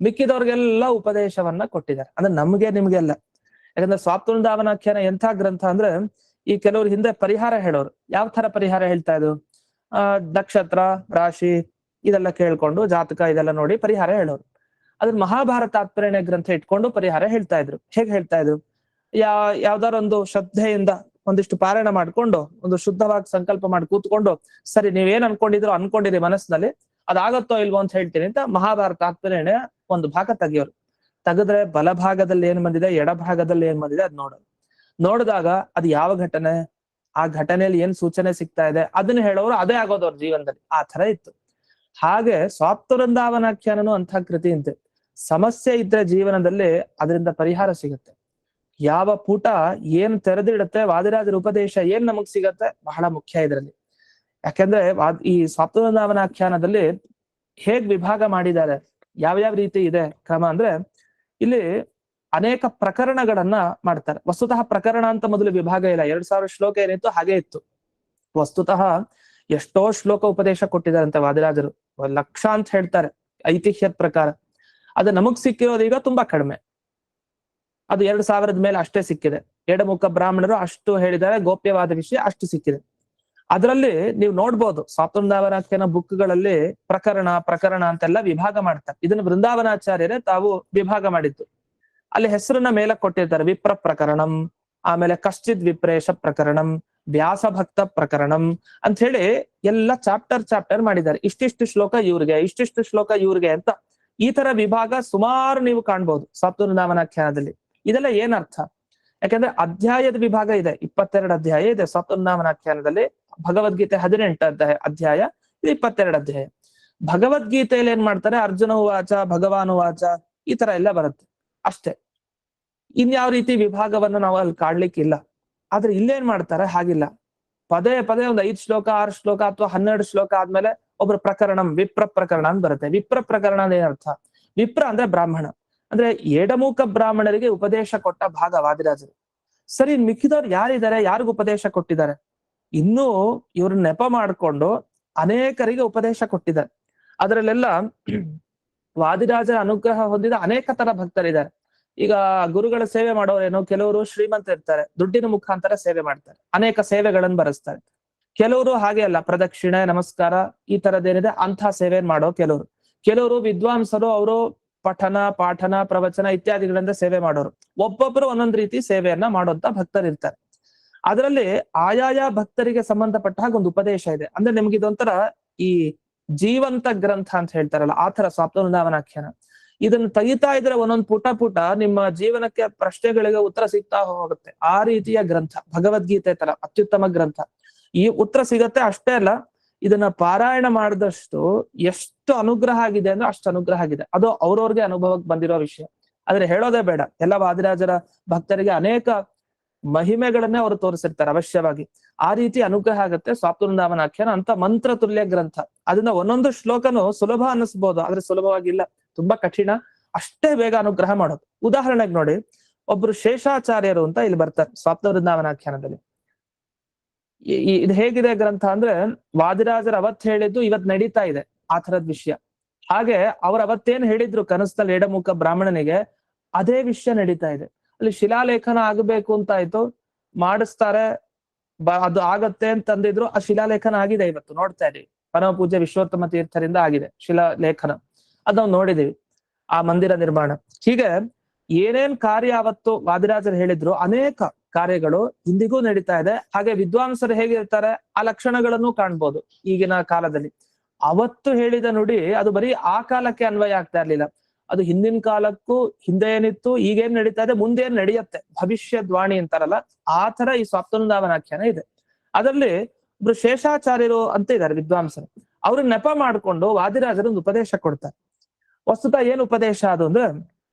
ಮಿಕ್ಕಿದವ್ರಿಗೆಲ್ಲ ಉಪದೇಶವನ್ನ ಕೊಟ್ಟಿದ್ದಾರೆ. ಅಂದ್ರೆ ನಮ್ಗೆ ನಿಮ್ಗೆಲ್ಲ. ಯಾಕಂದ್ರೆ ಸ್ವಾಪ್ತವೃಂದಾವನಾಖ್ಯಾನ ಎಂಥ ಗ್ರಂಥ ಅಂದ್ರೆ, ಈ ಕೆಲವ್ರು ಹಿಂದೆ ಪರಿಹಾರ ಹೇಳೋರು. ಯಾವ ತರ ಪರಿಹಾರ ಹೇಳ್ತಾ ಇದ್ರು? ನಕ್ಷತ್ರ, ರಾಶಿ ಇದೆಲ್ಲ ಕೇಳ್ಕೊಂಡು, ಜಾತಕ ಇದೆಲ್ಲ ನೋಡಿ ಪರಿಹಾರ ಹೇಳೋರು. ಅದ್ರ ಮಹಾಭಾರತ ತಾತ್ಪರ್ಯ ಗ್ರಂಥ ಇಟ್ಕೊಂಡು ಪರಿಹಾರ ಹೇಳ್ತಾ ಇದ್ರು. ಹೇಗ್ ಹೇಳ್ತಾ ಇದ್ರು? ಯಾವ್ದಾರ ಒಂದು ಶ್ರದ್ಧೆಯಿಂದ ಒಂದಿಷ್ಟು ಪಾರಾಯಣ ಮಾಡ್ಕೊಂಡು, ಒಂದು ಶುದ್ಧವಾಗಿ ಸಂಕಲ್ಪ ಮಾಡಿ ಕೂತ್ಕೊಂಡು, ಸರಿ ನೀವೇನ್ ಅನ್ಕೊಂಡಿರಿ ಮನಸ್ಸಿನಲ್ಲಿ, ಅದಾಗತ್ತೋ ಇಲ್ವೋ ಅಂತ ಹೇಳ್ತೀನಿ ಅಂತ ಮಹಾಭಾರತ ತಾತ್ಪರ್ಯ ಒಂದು ಭಾಗ ತೆಗಿಯೋರು. ತೆಗೆದ್ರೆ ಬಲಭಾಗದಲ್ಲಿ ಏನ್ ಬಂದಿದೆ, ಎಡಭಾಗದಲ್ಲಿ ಏನ್ ಬಂದಿದೆ ಅದ್ ನೋಡೋದು. ನೋಡಿದಾಗ ಅದು ಯಾವ ಘಟನೆ, ಆ ಘಟನೆಯಲ್ಲಿ ಏನ್ ಸೂಚನೆ ಸಿಗ್ತಾ ಇದೆ ಅದನ್ನ ಹೇಳೋರು, ಅದೇ ಆಗೋದು ಅವ್ರ ಜೀವನದಲ್ಲಿ. ಆ ತರ ಇತ್ತು. ಹಾಗೆ ಸ್ವಾಪ್ತವೃಂದಾವನಾಖ್ಯಾನನು ಅಂಥ ಕೃತಿ ಅಂತೆ. ಸಮಸ್ಯೆ ಇದ್ರೆ ಜೀವನದಲ್ಲಿ ಅದರಿಂದ ಪರಿಹಾರ ಸಿಗುತ್ತೆ. ಯಾವ ಪುಟ ಏನ್ ತೆರೆದಿಡುತ್ತೆ, ವಾದಿರಾಜರ ಉಪದೇಶ ಏನ್ ನಮಗ್ ಸಿಗತ್ತೆ, ಬಹಳ ಮುಖ್ಯ ಇದರಲ್ಲಿ. ಯಾಕೆಂದ್ರೆ ಈ ಸ್ವಾಪ್ತವೃಂದಾವನಾಖ್ಯಾನದಲ್ಲಿ ಹೇಗ್ ವಿಭಾಗ ಮಾಡಿದ್ದಾರೆ, ಯಾವ್ಯಾವ ರೀತಿ ಇದೆ ಕ್ರಮ ಅಂದ್ರೆ, ಇಲ್ಲಿ ಅನೇಕ ಪ್ರಕರಣಗಳನ್ನ ಮಾಡ್ತಾರೆ. ವಸ್ತುತಃ ಪ್ರಕರಣ ಅಂತ ಮೊದಲು ವಿಭಾಗ ಇಲ್ಲ. 2000 ಶ್ಲೋಕ ಏನಿತ್ತು ಹಾಗೆ ಇತ್ತು. ವಸ್ತುತಃ ಎಷ್ಟೋ ಶ್ಲೋಕ ಉಪದೇಶ ಕೊಟ್ಟಿದ್ದಾರಂತೆ ವಾದಿರಾಜರು, 1 ಲಕ್ಷ ಅಂತ ಹೇಳ್ತಾರೆ ಐತಿಹ್ಯದ ಪ್ರಕಾರ. ಅದು ನಮಗ್ ಸಿಕ್ಕಿರೋದು ಈಗ ತುಂಬಾ ಕಡಿಮೆ. ಅದು 2000 ಮೇಲೆ ಅಷ್ಟೇ ಸಿಕ್ಕಿದೆ. ಎಡಮುಖ ಬ್ರಾಹ್ಮಣರು ಅಷ್ಟು ಹೇಳಿದ್ದಾರೆ, ಗೋಪ್ಯವಾದ ವಿಷಯ ಅಷ್ಟು ಸಿಕ್ಕಿದೆ. ಅದರಲ್ಲಿ ನೀವು ನೋಡ್ಬೋದು, ಸ್ವಾಪ್ತವೃಂದಾವನಾಖ್ಯಾನ ಬುಕ್ಗಳಲ್ಲಿ ಪ್ರಕರಣ ಅಂತೆಲ್ಲ ವಿಭಾಗ ಮಾಡ್ತಾರೆ. ಇದನ್ನು ವೃಂದಾವನಾಚಾರ್ಯರೇ ತಾವು ವಿಭಾಗ ಮಾಡಿದ್ದು. ಅಲ್ಲಿ ಹೆಸರನ್ನ ಮೇಲೆ ಕೊಟ್ಟಿರ್ತಾರೆ. ವಿಪ್ರ ಪ್ರಕರಣಂ, ಆಮೇಲೆ ಕಶ್ಚಿತ್ ವಿಪ್ರೇಶ ಪ್ರಕರಣಂ, ವ್ಯಾಸಭಕ್ತ ಪ್ರಕರಣಂ ಅಂತ ಹೇಳಿ ಎಲ್ಲ ಚಾಪ್ಟರ್ ಮಾಡಿದ್ದಾರೆ. ಇಷ್ಟಿಷ್ಟು ಶ್ಲೋಕ ಇವ್ರಿಗೆ, ಇಷ್ಟಿಷ್ಟು ಶ್ಲೋಕ ಇವ್ರಿಗೆ ಅಂತ ಈ ತರ ವಿಭಾಗ ಸುಮಾರು ನೀವು ಕಾಣ್ಬೋದು ಸಪ್ತವೃಂದಾವನಾಖ್ಯಾನದಲ್ಲಿ. ಇದೆಲ್ಲ ಏನ್ ಅರ್ಥ? ಯಾಕಂದ್ರೆ ಅಧ್ಯಾಯದ ವಿಭಾಗ ಇದೆ, 22 ಅಧ್ಯಾಯ ಇದೆ ಸಪ್ತವೃಂದಾವನಾಖ್ಯಾನದಲ್ಲಿ. ಭಗವದ್ಗೀತೆ 18 ಅಧ್ಯಾಯ, ಇದು 22 ಅಧ್ಯಾಯ. ಭಗವದ್ಗೀತೆಯಲ್ಲಿ ಏನ್ ಮಾಡ್ತಾರೆ, ಅರ್ಜುನ ಉವಾಚ ಭಗವಾನ್ ಉವಾಚ ಈ ತರ ಎಲ್ಲ ಬರುತ್ತೆ ಅಷ್ಟೇ. ಇನ್ಯಾವ ರೀತಿ ವಿಭಾಗವನ್ನು ನಾವು ಅಲ್ಲಿ ಕಾಡ್ಲಿಕ್ಕಿಲ್ಲ. ಆದ್ರೆ ಇಲ್ಲೇನ್ ಮಾಡ್ತಾರೆ, ಹಾಗಿಲ್ಲ. ಪದೇ ಪದೇ ಒಂದು 5 ಶ್ಲೋಕ 6 ಶ್ಲೋಕ ಅಥವಾ 12 ಶ್ಲೋಕ ಆದ್ಮೇಲೆ ಒಬ್ರು ಪ್ರಕರಣಂ ವಿಪ್ರ ಪ್ರಕರಣ ಅಂತ ಬರುತ್ತೆ. ವಿಪ್ರ ಪ್ರಕರಣ ಅಂದ್ರೆ ಏನರ್ಥ? ವಿಪ್ರ ಅಂದ್ರೆ ಬ್ರಾಹ್ಮಣ, ಅಂದ್ರೆ ಎಡಮುಖ ಬ್ರಾಹ್ಮಣರಿಗೆ ಉಪದೇಶ ಕೊಟ್ಟ ಭಾಗ ವಾದಿರಾಜರು. ಸರಿ, ಮಿಕ್ಕಿದವ್ರು ಯಾರಿದ್ದಾರೆ, ಯಾರಿಗೂ ಉಪದೇಶ ಕೊಟ್ಟಿದ್ದಾರೆ? ಇನ್ನೂ ಇವ್ರ ನೆಪ ಮಾಡ್ಕೊಂಡು ಅನೇಕರಿಗೆ ಉಪದೇಶ ಕೊಟ್ಟಿದ್ದಾರೆ. ಅದರಲ್ಲೆಲ್ಲ ವಾದಿರಾಜರ ಅನುಗ್ರಹ ಹೊಂದಿದ ಅನೇಕ ತರ ಭಕ್ತರಿದ್ದಾರೆ. ಈಗ ಗುರುಗಳ ಸೇವೆ ಮಾಡೋರೇನೋ, ಕೆಲವರು ಶ್ರೀಮಂತ ಇರ್ತಾರೆ, ದುಡ್ಡಿನ ಮುಖಾಂತರ ಸೇವೆ ಮಾಡ್ತಾರೆ, ಅನೇಕ ಸೇವೆಗಳನ್ನು ಬರೆಸ್ತಾರೆ. ಕೆಲವರು ಹಾಗೆ ಅಲ್ಲ, ಪ್ರದಕ್ಷಿಣೆ ನಮಸ್ಕಾರ ಈ ತರದೇನಿದೆ ಅಂಥ ಸೇವೆ ಮಾಡೋ ಕೆಲವರು ವಿದ್ವಾಂಸರು, ಅವರು ಪಠನ ಪಾಠನ ಪ್ರವಚನ ಇತ್ಯಾದಿಗಳಿಂದ ಸೇವೆ ಮಾಡೋರು. ಒಬ್ಬೊಬ್ರು ಒಂದೊಂದು ರೀತಿ ಸೇವೆಯನ್ನ ಮಾಡೋಂತ ಭಕ್ತರಿರ್ತಾರೆ. ಅದರಲ್ಲಿ ಆಯಾಯ ಭಕ್ತರಿಗೆ ಸಂಬಂಧಪಟ್ಟ ಹಾಗೆ ಒಂದು ಉಪದೇಶ ಇದೆ. ಅಂದ್ರೆ ನಿಮ್ಗೆ ಇದೊಂಥರ ಈ ಜೀವಂತ ಗ್ರಂಥ ಅಂತ ಹೇಳ್ತಾರಲ್ಲ, ಆ ತರ ಸಪ್ತವೃಂದಾವನಾಖ್ಯಾನ. ಇದನ್ನು ತೆಗಿತಾ ಇದ್ರೆ ಒಂದೊಂದು ಪುಟ ನಿಮ್ಮ ಜೀವನಕ್ಕೆ ಪ್ರಶ್ನೆಗಳಿಗೆ ಉತ್ತರ ಸಿಗ್ತಾ ಹೋಗುತ್ತೆ. ಆ ರೀತಿಯ ಗ್ರಂಥ ಭಗವದ್ಗೀತೆ ತರ ಅತ್ಯುತ್ತಮ ಗ್ರಂಥ. ಈ ಉತ್ತರ ಸಿಗತ್ತೆ ಅಷ್ಟೇ ಅಲ್ಲ, ಇದನ್ನ ಪಾರಾಯಣ ಮಾಡಿದಷ್ಟು ಎಷ್ಟು ಅನುಗ್ರಹ ಆಗಿದೆ ಅಂದ್ರೆ ಅಷ್ಟು ಅನುಗ್ರಹ ಆಗಿದೆ. ಅದು ಅವ್ರವ್ರಿಗೆ ಅನುಭವಕ್ಕೆ ಬಂದಿರೋ ವಿಷಯ. ಆದ್ರೆ ಹೇಳೋದೇ ಬೇಡ, ಎಲ್ಲ ವಾದಿರಾಜರ ಭಕ್ತರಿಗೆ ಅನೇಕ ಮಹಿಮೆಗಳನ್ನೇ ಅವರು ತೋರಿಸಿರ್ತಾರೆ ಅವಶ್ಯವಾಗಿ. ಆ ರೀತಿ ಅನುಗ್ರಹ ಆಗುತ್ತೆ ಸಪ್ತವೃಂದಾವನಾಖ್ಯಾನ ಅಂತ ಮಂತ್ರ ತುಲ್ಯ ಗ್ರಂಥ. ಅದನ್ನ ಒಂದೊಂದು ಶ್ಲೋಕನು ಸುಲಭ ಅನ್ನಿಸ್ಬೋದು, ಆದ್ರೆ ಸುಲಭವಾಗಿಲ್ಲ, ತುಂಬಾ ಕಠಿಣ. ಅಷ್ಟೇ ಬೇಗ ಅನುಗ್ರಹ ಮಾಡೋದು. ಉದಾಹರಣೆಗೆ ನೋಡಿ, ಒಬ್ರು ಶೇಷಾಚಾರ್ಯರು ಅಂತ ಇಲ್ಲಿ ಬರ್ತಾರೆ ಸಪ್ತವೃಂದಾವನಾಖ್ಯಾನದಲ್ಲಿ. ಇದು ಹೇಗಿದೆ ಗ್ರಂಥ ಅಂದ್ರೆ, ವಾದಿರಾಜರು ಅವತ್ ಹೇಳಿದ್ದು ಇವತ್ ನಡೀತಾ ಇದೆ ಆ ತರದ ವಿಷಯ. ಹಾಗೆ ಅವ್ರ ಅವತ್ತೇನ್ ಹೇಳಿದ್ರು ಕನಸಲ್ಲಿ ಎಡಮುಖ ಬ್ರಾಹ್ಮಣನಿಗೆ, ಅದೇ ವಿಷಯ ನಡೀತಾ ಇದೆ. ಅಲ್ಲಿ ಶಿಲಾಲೇಖನ ಆಗಬೇಕು ಅಂತ ಆಯ್ತು, ಮಾಡಿಸ್ತಾರೆ, ಅದು ಆಗತ್ತೆ ಅಂತಂದಿದ್ರು. ಆ ಶಿಲಾಲೇಖನ ಆಗಿದೆ, ಇವತ್ತು ನೋಡ್ತಾ ಇದೀವಿ. ಪರಮ ಪೂಜ್ಯ ವಿಶ್ವೋತ್ತಮ ತೀರ್ಥರಿಂದ ಆಗಿದೆ ಶಿಲಾಲೇಖನ, ಅದ್ ನಾವು ನೋಡಿದೀವಿ, ಆ ಮಂದಿರ ನಿರ್ಮಾಣ. ಹೀಗೆ ಏನೇನ್ ಕಾರ್ಯ ಅವತ್ತು ವಾದಿರಾಜರು ಹೇಳಿದ್ರು, ಅನೇಕ ಕಾರ್ಯಗಳು ಇಂದಿಗೂ ನಡೀತಾ ಇದೆ. ಹಾಗೆ ವಿದ್ವಾಂಸರು ಹೇಗಿರ್ತಾರೆ ಆ ಲಕ್ಷಣಗಳನ್ನು ಕಾಣ್ಬೋದು ಈಗಿನ ಕಾಲದಲ್ಲಿ. ಅವತ್ತು ಹೇಳಿದ ನುಡಿ ಅದು ಬರೀ ಆ ಕಾಲಕ್ಕೆ ಅನ್ವಯ ಆಗ್ತಾ ಇರ್ಲಿಲ್ಲ, ಅದು ಹಿಂದಿನ ಕಾಲಕ್ಕೂ ಹಿಂದೆ ಏನಿತ್ತು, ಈಗೇನ್ ನಡೀತಾ ಇದೆ, ಮುಂದೇನ್ ನಡೆಯುತ್ತೆ, ಭವಿಷ್ಯದ್ವಾಣಿ ಅಂತಾರಲ್ಲ, ಆ ತರ ಈ ಸಪ್ತವೃಂದಾವನಾಖ್ಯಾನ ಇದೆ. ಅದರಲ್ಲಿ ಒಬ್ರು ಶೇಷಾಚಾರ್ಯರು ಅಂತ ಇದ್ದಾರೆ ವಿದ್ವಾಂಸರು. ಅವ್ರನ್ನ ನೆಪ ಮಾಡ್ಕೊಂಡು ವಾದಿರಾಜರು ಒಂದು ಉಪದೇಶ ಕೊಡ್ತಾರೆ. ವಸ್ತುತ ಏನ್ ಉಪದೇಶ ಅದು ಅಂದ್ರೆ,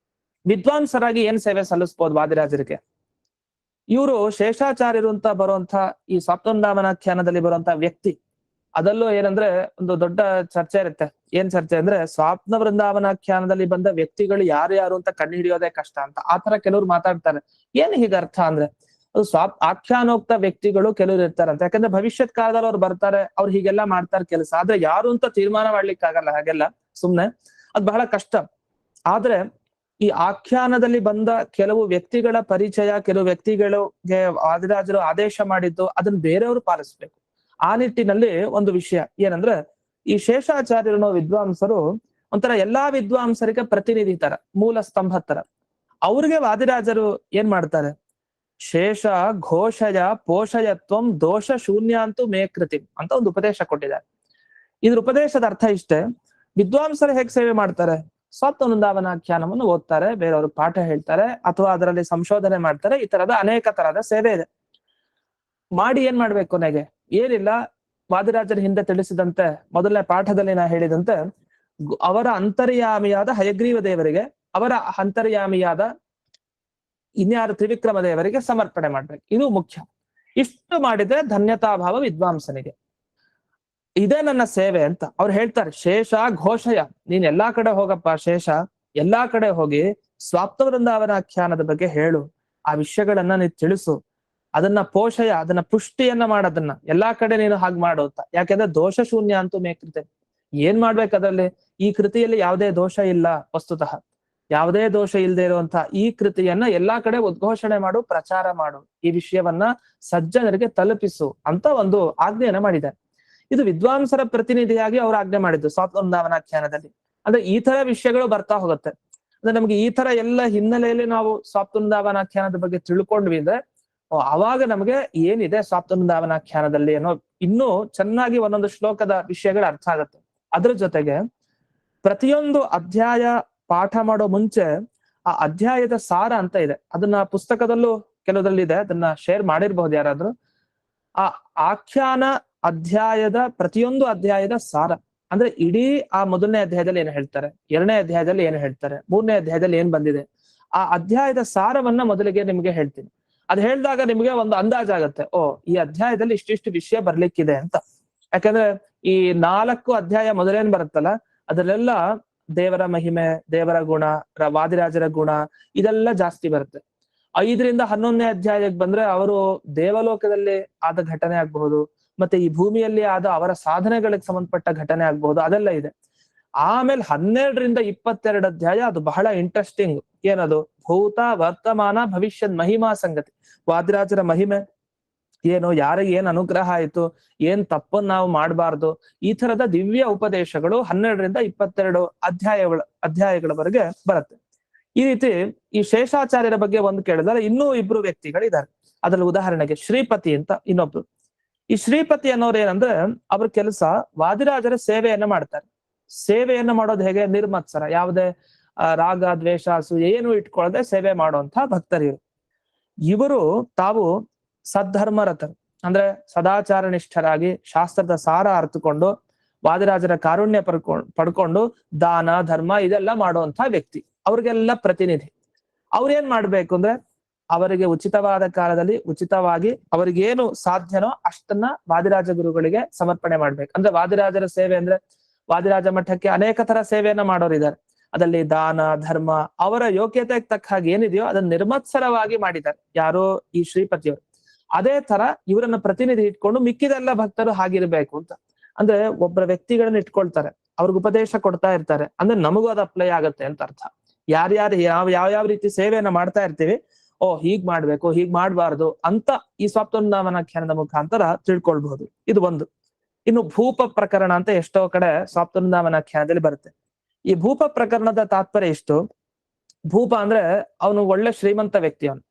ವಿದ್ವಾಂಸರಾಗಿ ಏನ್ ಸೇವೆ ಸಲ್ಲಿಸ್ಬೋದು ವಾದಿರಾಜರಿಗೆ. ಇವರು ಶೇಷಾಚಾರ್ಯರು ಅಂತ ಬರುವಂತ ಈ ಸಪ್ತವೃಂದಾವನಾಖ್ಯಾನದಲ್ಲಿ ಬರುವಂತ ವ್ಯಕ್ತಿ, ಅದಲ್ಲೂ ಏನಂದ್ರೆ ಒಂದು ದೊಡ್ಡ ಚರ್ಚೆ ಇರುತ್ತೆ. ಏನ್ ಚರ್ಚೆ ಅಂದ್ರೆ, ಸ್ವಾಪ್ನ ವೃಂದಾವನಾಖ್ಯಾನದಲ್ಲಿ ಬಂದ ವ್ಯಕ್ತಿಗಳು ಯಾರು ಅಂತ ಕಂಡು ಹಿಡಿಯೋದೇ ಕಷ್ಟ ಅಂತ ಆತರ ಕೆಲವ್ರು ಮಾತಾಡ್ತಾರೆ. ಏನ್ ಹೀಗ ಅರ್ಥ ಅಂದ್ರೆ, ಅದು ಆಖ್ಯಾನೋಕ್ತ ವ್ಯಕ್ತಿಗಳು ಕೆಲವ್ರು ಇರ್ತಾರಂತ. ಯಾಕಂದ್ರೆ ಭವಿಷ್ಯತ್ ಕಾಲದಲ್ಲಿ ಅವ್ರು ಬರ್ತಾರೆ, ಅವ್ರು ಹೀಗೆಲ್ಲಾ ಮಾಡ್ತಾರೆ ಕೆಲಸ, ಆದ್ರೆ ಯಾರು ಅಂತ ತೀರ್ಮಾನ ಮಾಡ್ಲಿಕ್ಕೆ ಆಗಲ್ಲ ಹಾಗೆಲ್ಲ ಸುಮ್ನೆ, ಅದ್ ಬಹಳ ಕಷ್ಟ. ಆದ್ರೆ ಈ ಆಖ್ಯಾನದಲ್ಲಿ ಬಂದ ಕೆಲವು ವ್ಯಕ್ತಿಗಳ ಪರಿಚಯ, ಕೆಲವು ವ್ಯಕ್ತಿಗಳಿಗೆ ವಾದಿರಾಜರು ಆದೇಶ ಮಾಡಿದ್ದು, ಅದನ್ನ ಬೇರೆಯವರು ಪಾಲಿಸ್ಬೇಕು. ಆ ನಿಟ್ಟಿನಲ್ಲಿ ಒಂದು ವಿಷಯ ಏನಂದ್ರೆ, ಈ ಶೇಷಾಚಾರ್ಯರು ವಿದ್ವಾಂಸರು ಒಂಥರ ಎಲ್ಲಾ ವಿದ್ವಾಂಸರಿಗೆ ಪ್ರತಿನಿಧಿ ತರ, ಮೂಲ ಸ್ತಂಭ ತರ. ಅವ್ರಿಗೆ ವಾದಿರಾಜರು ಏನ್ ಮಾಡ್ತಾರೆ, ಶೇಷ ಘೋಷಯ ಪೋಷಯತ್ವಂ ದೋಷ ಶೂನ್ಯಾಂತು ಮೇ ಕೃತಿ ಅಂತ ಒಂದು ಉಪದೇಶ ಕೊಟ್ಟಿದ್ದಾರೆ. ಇದ್ರ ಉಪದೇಶದ ಅರ್ಥ ಇಷ್ಟೇ, ವಿದ್ವಾಂಸರು ಹೇಗೆ ಸೇವೆ ಮಾಡ್ತಾರೆ, ಸಪ್ತವೃಂದಾವನಾಖ್ಯಾನವನ್ನು ಓದ್ತಾರೆ, ಬೇರೆಯವರು ಪಾಠ ಹೇಳ್ತಾರೆ, ಅಥವಾ ಅದರಲ್ಲಿ ಸಂಶೋಧನೆ ಮಾಡ್ತಾರೆ. ಈ ತರದ ಅನೇಕ ತರದ ಸೇವೆ ಇದೆ. ಮಾಡಿ ಏನ್ ಮಾಡ್ಬೇಕು ಕೊನೆಗೆ ಏನಿಲ್ಲ, ವಾದಿರಾಜರ ಹಿಂದೆ ತಿಳಿಸಿದಂತೆ ಮೊದಲನೇ ಪಾಠದಲ್ಲಿ ನಾ ಹೇಳಿದಂತೆ, ಅವರ ಅಂತರ್ಯಾಮಿಯಾದ ಹಯಗ್ರೀವ ದೇವರಿಗೆ, ಅವರ ಅಂತರ್ಯಾಮಿಯಾದ ಇನ್ಯಾರು ತ್ರಿವಿಕ್ರಮ ದೇವರಿಗೆ ಸಮರ್ಪಣೆ ಮಾಡ್ಬೇಕು. ಇದು ಮುಖ್ಯ. ಇಷ್ಟು ಮಾಡಿದ್ರೆ ಧನ್ಯತಾಭಾವ ವಿದ್ವಾಂಸನಿಗೆ. ಇದೇ ನನ್ನ ಸೇವೆ ಅಂತ ಅವ್ರು ಹೇಳ್ತಾರೆ. ಶೇಷ ಘೋಷಯ, ನೀನ್ ಎಲ್ಲಾ ಕಡೆ ಹೋಗಪ್ಪ ಶೇಷ, ಎಲ್ಲಾ ಕಡೆ ಹೋಗಿ ಸಪ್ತವೃಂದಾವನಾಖ್ಯಾನದ ಬಗ್ಗೆ ಹೇಳು, ಆ ವಿಷಯಗಳನ್ನ ನೀನ್ ತಿಳಿಸು, ಅದನ್ನ ಪೋಷಯ, ಅದನ್ನ ಪುಷ್ಟಿಯನ್ನ ಮಾಡೋದನ್ನ ಎಲ್ಲಾ ಕಡೆ ನೀನು ಹಾಗೆ ಮಾಡು ಅಂತ. ಯಾಕೆಂದ್ರೆ ದೋಷ ಶೂನ್ಯ ಅಂತೂ ಮೇಕೃತೆ, ಏನ್ ಮಾಡ್ಬೇಕು ಅದರಲ್ಲಿ, ಈ ಕೃತಿಯಲ್ಲಿ ಯಾವುದೇ ದೋಷ ಇಲ್ಲ, ವಸ್ತುತಃ ಯಾವುದೇ ದೋಷ ಇಲ್ಲದೆ ಇರುವಂತ ಈ ಕೃತಿಯನ್ನ ಎಲ್ಲಾ ಕಡೆ ಉದ್ಘೋಷಣೆ ಮಾಡು, ಪ್ರಚಾರ ಮಾಡು, ಈ ವಿಷಯವನ್ನ ಸಜ್ಜನರಿಗೆ ತಲುಪಿಸು ಅಂತ ಒಂದು ಆಜ್ಞೆಯನ್ನ ಮಾಡಿದ್ದಾರೆ. ಇದು ವಿದ್ವಾಂಸರ ಪ್ರತಿನಿಧಿಯಾಗಿ ಅವ್ರು ಆಜ್ಞೆ ಮಾಡಿದ್ದು ಸಪ್ತವೃಂದಾವನಾಖ್ಯಾನದಲ್ಲಿ. ಅಂದ್ರೆ ಈ ತರ ವಿಷಯಗಳು ಬರ್ತಾ ಹೋಗುತ್ತೆ. ಅಂದ್ರೆ ನಮ್ಗೆ ಈ ತರ ಎಲ್ಲ ಹಿನ್ನೆಲೆಯಲ್ಲಿ ನಾವು ಸಪ್ತವೃಂದಾವನಾಖ್ಯಾನದ ಬಗ್ಗೆ ತಿಳ್ಕೊಂಡ್ವಿ ಅಂದ್ರೆ ಆವಾಗ ನಮಗೆ ಏನಿದೆ ಸ್ವಾಪ್ತವೃಂದಾವನಾಖ್ಯಾನದಲ್ಲಿ ಅನ್ನೋ ಇನ್ನೂ ಚೆನ್ನಾಗಿ ಒಂದೊಂದು ಶ್ಲೋಕದ ವಿಷಯಗಳು ಅರ್ಥ ಆಗುತ್ತೆ. ಅದ್ರ ಜೊತೆಗೆ ಪ್ರತಿಯೊಂದು ಅಧ್ಯಾಯ ಪಾಠ ಮಾಡೋ ಮುಂಚೆ ಆ ಅಧ್ಯಾಯದ ಸಾರ ಅಂತ ಇದೆ, ಅದನ್ನ ಪುಸ್ತಕದಲ್ಲೂ ಕೆಲವರಲ್ಲಿ ಇದೆ, ಅದನ್ನ ಶೇರ್ ಮಾಡಿರ್ಬಹುದು ಯಾರಾದ್ರೂ. ಆ ಆಖ್ಯಾನ ಅಧ್ಯಾಯದ ಪ್ರತಿಯೊಂದು ಅಧ್ಯಾಯದ ಸಾರ ಅಂದ್ರೆ ಇಡೀ ಆ ಮೊದಲನೇ ಅಧ್ಯಾಯದಲ್ಲಿ ಏನು ಹೇಳ್ತಾರೆ, ಎರಡನೇ ಅಧ್ಯಾಯದಲ್ಲಿ ಏನು ಹೇಳ್ತಾರೆ, ಮೂರನೇ ಅಧ್ಯಾಯದಲ್ಲಿ ಏನ್ ಬಂದಿದೆ, ಆ ಅಧ್ಯಾಯದ ಸಾರವನ್ನ ಮೊದಲಿಗೆ ನಿಮ್ಗೆ ಹೇಳ್ತೀನಿ. ಅದ್ ಹೇಳಿದಾಗ ನಿಮ್ಗೆ ಒಂದು ಅಂದಾಜಾಗತ್ತೆ, ಈ ಅಧ್ಯಾಯದಲ್ಲಿ ಇಷ್ಟಿಷ್ಟು ವಿಷಯ ಬರ್ಲಿಕ್ಕಿದೆ ಅಂತ. ಯಾಕಂದ್ರೆ ಈ 4 ಅಧ್ಯಾಯ ಮೊದಲೇನ್ ಬರುತ್ತಲ್ಲ ಅದರಲ್ಲೆಲ್ಲ ದೇವರ ಮಹಿಮೆ, ದೇವರ ಗುಣ, ವಾದಿರಾಜರ ಗುಣ ಇದೆಲ್ಲ ಜಾಸ್ತಿ ಬರುತ್ತೆ. 5ರಿಂದ 11ನೇ ಅಧ್ಯಾಯಕ್ಕೆ ಬಂದ್ರೆ ಅವರು ದೇವಲೋಕದಲ್ಲಿ ಆದ ಘಟನೆ ಆಗ್ಬಹುದು, ಮತ್ತೆ ಈ ಭೂಮಿಯಲ್ಲಿ ಆದ ಅವರ ಸಾಧನೆಗಳಿಗೆ ಸಂಬಂಧಪಟ್ಟ ಘಟನೆ ಆಗ್ಬಹುದು, ಅದೆಲ್ಲ ಇದೆ. ಆಮೇಲೆ 12ರಿಂದ 22 ಅಧ್ಯಾಯ ಅದು ಬಹಳ ಇಂಟ್ರೆಸ್ಟಿಂಗ್. ಏನದು? ಭೂತ ವರ್ತಮಾನ ಭವಿಷ್ಯದ ಮಹಿಮಾ ಸಂಗತಿ, ವಾದಿರಾಜರ ಮಹಿಮೆ ಏನು, ಯಾರಿಗೆ ಏನ್ ಅನುಗ್ರಹ ಆಯ್ತು, ಏನ್ ತಪ್ಪನ್ನು ನಾವು ಮಾಡಬಾರ್ದು, ಈ ತರದ ದಿವ್ಯ ಉಪದೇಶಗಳು 12ರಿಂದ 22 ಅಧ್ಯಾಯಗಳವರೆಗೆ ಬರುತ್ತೆ. ಈ ರೀತಿ ಈ ಶೇಷಾಚಾರ್ಯರ ಬಗ್ಗೆ ಒಂದು ಕೇಳಿದ್ರೆ ಇನ್ನೂ 2 ವ್ಯಕ್ತಿಗಳಿದ್ದಾರೆ. ಅದ್ರಲ್ಲಿ ಉದಾಹರಣೆಗೆ ಶ್ರೀಪತಿ ಅಂತ ಇನ್ನೊಬ್ರು. ಈ ಶ್ರೀಪತಿ ಅನ್ನೋರು ಏನಂದ್ರೆ ಅವ್ರ ಕೆಲಸ ವಾದಿರಾಜರ ಸೇವೆಯನ್ನ ಮಾಡ್ತಾರೆ. ಸೇವೆಯನ್ನ ಮಾಡೋದು ಹೇಗೆ? ನಿರ್ಮತ್ಸರ, ಯಾವುದೇ ರಾಗ ದ್ವೇಷ ಏನು ಇಟ್ಕೊಳ್ಳದೆ ಸೇವೆ ಮಾಡುವಂತ ಭಕ್ತರು ಇವರು. ತಾವು ಸದ್ಧರ್ಮರತರು ಅಂದ್ರೆ ಸದಾಚಾರ ನಿಷ್ಠರಾಗಿ ಶಾಸ್ತ್ರದ ಸಾರ ಅರ್ಥಕೊಂಡು ವಾದಿರಾಜರ ಕಾರುಣ್ಯ ಪಡ್ಕೊಂಡು ದಾನ ಧರ್ಮ ಇದೆಲ್ಲ ಮಾಡುವಂತ ವ್ಯಕ್ತಿ, ಅವ್ರಿಗೆಲ್ಲ ಪ್ರತಿನಿಧಿ. ಅವ್ರೇನ್ ಮಾಡ್ಬೇಕು ಅಂದ್ರೆ ಅವರಿಗೆ ಉಚಿತವಾದ ಕಾಲದಲ್ಲಿ ಉಚಿತವಾಗಿ ಅವರಿಗೇನು ಸಾಧ್ಯನೋ ಅಷ್ಟನ್ನ ವಾದಿರಾಜ ಗುರುಗಳಿಗೆ ಸಮರ್ಪಣೆ ಮಾಡ್ಬೇಕು. ಅಂದ್ರೆ ವಾದಿರಾಜರ ಸೇವೆ ಅಂದ್ರೆ ವಾದಿರಾಜ ಮಠಕ್ಕೆ ಅನೇಕ ತರ ಸೇವೆಯನ್ನ ಮಾಡೋರಿದ್ದಾರೆ. ಅದರಲ್ಲಿ ದಾನ ಧರ್ಮ ಅವರ ಯೋಗ್ಯತೆಗೆ ತಕ್ಕ ಹಾಗೆ ಏನಿದೆಯೋ ಅದನ್ನ ನಿರ್ಮತ್ಸರವಾಗಿ ಮಾಡಿದ್ದಾರೆ ಯಾರೋ ಈ ಶ್ರೀಪತಿಯವರು. ಅದೇ ತರ ಇವರನ್ನ ಪ್ರತಿನಿಧಿ ಇಟ್ಕೊಂಡು ಮಿಕ್ಕಿದೆಲ್ಲ ಭಕ್ತರು ಹಾಗಿರ್ಬೇಕು ಅಂತ. ಅಂದ್ರೆ ಒಬ್ಬರ ವ್ಯಕ್ತಿಗಳನ್ನ ಇಟ್ಕೊಳ್ತಾರೆ, ಅವ್ರಿಗೆ ಉಪದೇಶ ಕೊಡ್ತಾ ಇರ್ತಾರೆ, ಅಂದ್ರೆ ನಮಗೂ ಅದು ಅಪ್ಲೈ ಆಗತ್ತೆ ಅಂತ ಅರ್ಥ. ಯಾರ್ಯಾರು ಯಾವ ರೀತಿ ಸೇವೆಯನ್ನ ಮಾಡ್ತಾ ಇರ್ತೀವಿ, ಹೀಗ್ ಮಾಡ್ಬೇಕು ಹೀಗ್ ಮಾಡ್ಬಾರ್ದು ಅಂತ ಈ ಸ್ವಾಪ್ತವೃಂದಾವನಾಖ್ಯಾನದ ಮುಖಾಂತರ ತಿಳ್ಕೊಳ್ಬಹುದು. ಇದು ಒಂದು. ಇನ್ನು ಭೂಪ ಪ್ರಕರಣ ಅಂತ ಎಷ್ಟೋ ಕಡೆ ಸ್ವಾಪ್ತವೃಂದಾವನಾಖ್ಯಾನದಲ್ಲಿ ಬರುತ್ತೆ. ಈ ಭೂಪ ಪ್ರಕರಣದ ತಾತ್ಪರ್ಯ ಇಷ್ಟು. ಭೂಪ ಅಂದ್ರೆ ಅವನು ಒಳ್ಳೆ ಶ್ರೀಮಂತ ವ್ಯಕ್ತಿ. ಅವನು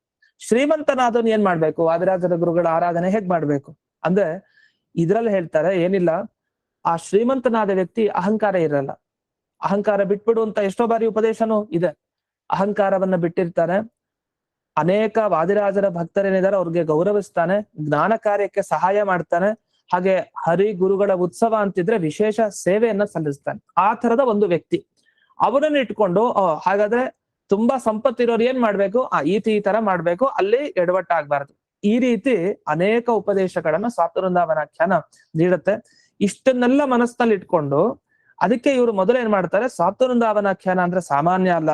ಶ್ರೀಮಂತನಾದವನು ಏನ್ ಮಾಡ್ಬೇಕು? ವಾದಿರಾಜರ ಗುರುಗಳ ಆರಾಧನೆ ಹೇಗ್ ಮಾಡ್ಬೇಕು ಅಂದ್ರೆ ಇದ್ರಲ್ಲಿ ಹೇಳ್ತಾರೆ, ಏನಿಲ್ಲ, ಆ ಶ್ರೀಮಂತನಾದ ವ್ಯಕ್ತಿ ಅಹಂಕಾರ ಇರಲ್ಲ. ಅಹಂಕಾರ ಬಿಟ್ಬಿಡು ಅಂತ ಎಷ್ಟೋ ಬಾರಿ ಉಪದೇಶನೂ ಇದೆ. ಅಹಂಕಾರವನ್ನ ಬಿಟ್ಟಿರ್ತಾನೆ. ಅನೇಕ ವಾದಿರಾಜರ ಭಕ್ತರೇನಿದ್ದಾರೆ ಅವ್ರಿಗೆ ಗೌರವಿಸ್ತಾನೆ, ಜ್ಞಾನ ಕಾರ್ಯಕ್ಕೆ ಸಹಾಯ ಮಾಡ್ತಾನೆ. ಹಾಗೆ ಹರಿ ಗುರುಗಳ ಉತ್ಸವ ಅಂತಿದ್ರೆ ವಿಶೇಷ ಸೇವೆಯನ್ನ ಸಲ್ಲಿಸ್ತಾನೆ. ಆ ತರದ ಒಂದು ವ್ಯಕ್ತಿ. ಅವರನ್ನ ಇಟ್ಕೊಂಡು ಹಾಗಾದ್ರೆ ತುಂಬಾ ಸಂಪತ್ತಿರೋರು ಏನ್ ಮಾಡ್ಬೇಕು? ಈ ತರ ಮಾಡ್ಬೇಕು, ಅಲ್ಲಿ ಎಡವಟ್ಟಾಗ್ಬಾರ್ದು. ಈ ರೀತಿ ಅನೇಕ ಉಪದೇಶಗಳನ್ನ ಸ್ವಾಪ್ತವೃಂದಾವನಾಖ್ಯಾನ ನೀಡುತ್ತೆ. ಇಷ್ಟನ್ನೆಲ್ಲ ಮನಸ್ಸಿನಲ್ಲಿ ಇಟ್ಕೊಂಡು ಅದಕ್ಕೆ ಇವರು ಮೊದಲು ಏನ್ ಮಾಡ್ತಾರೆ, ಸ್ವಾಪ್ತವೃಂದಾವನಾಖ್ಯಾನ ಅಂದ್ರೆ ಸಾಮಾನ್ಯ ಅಲ್ಲ,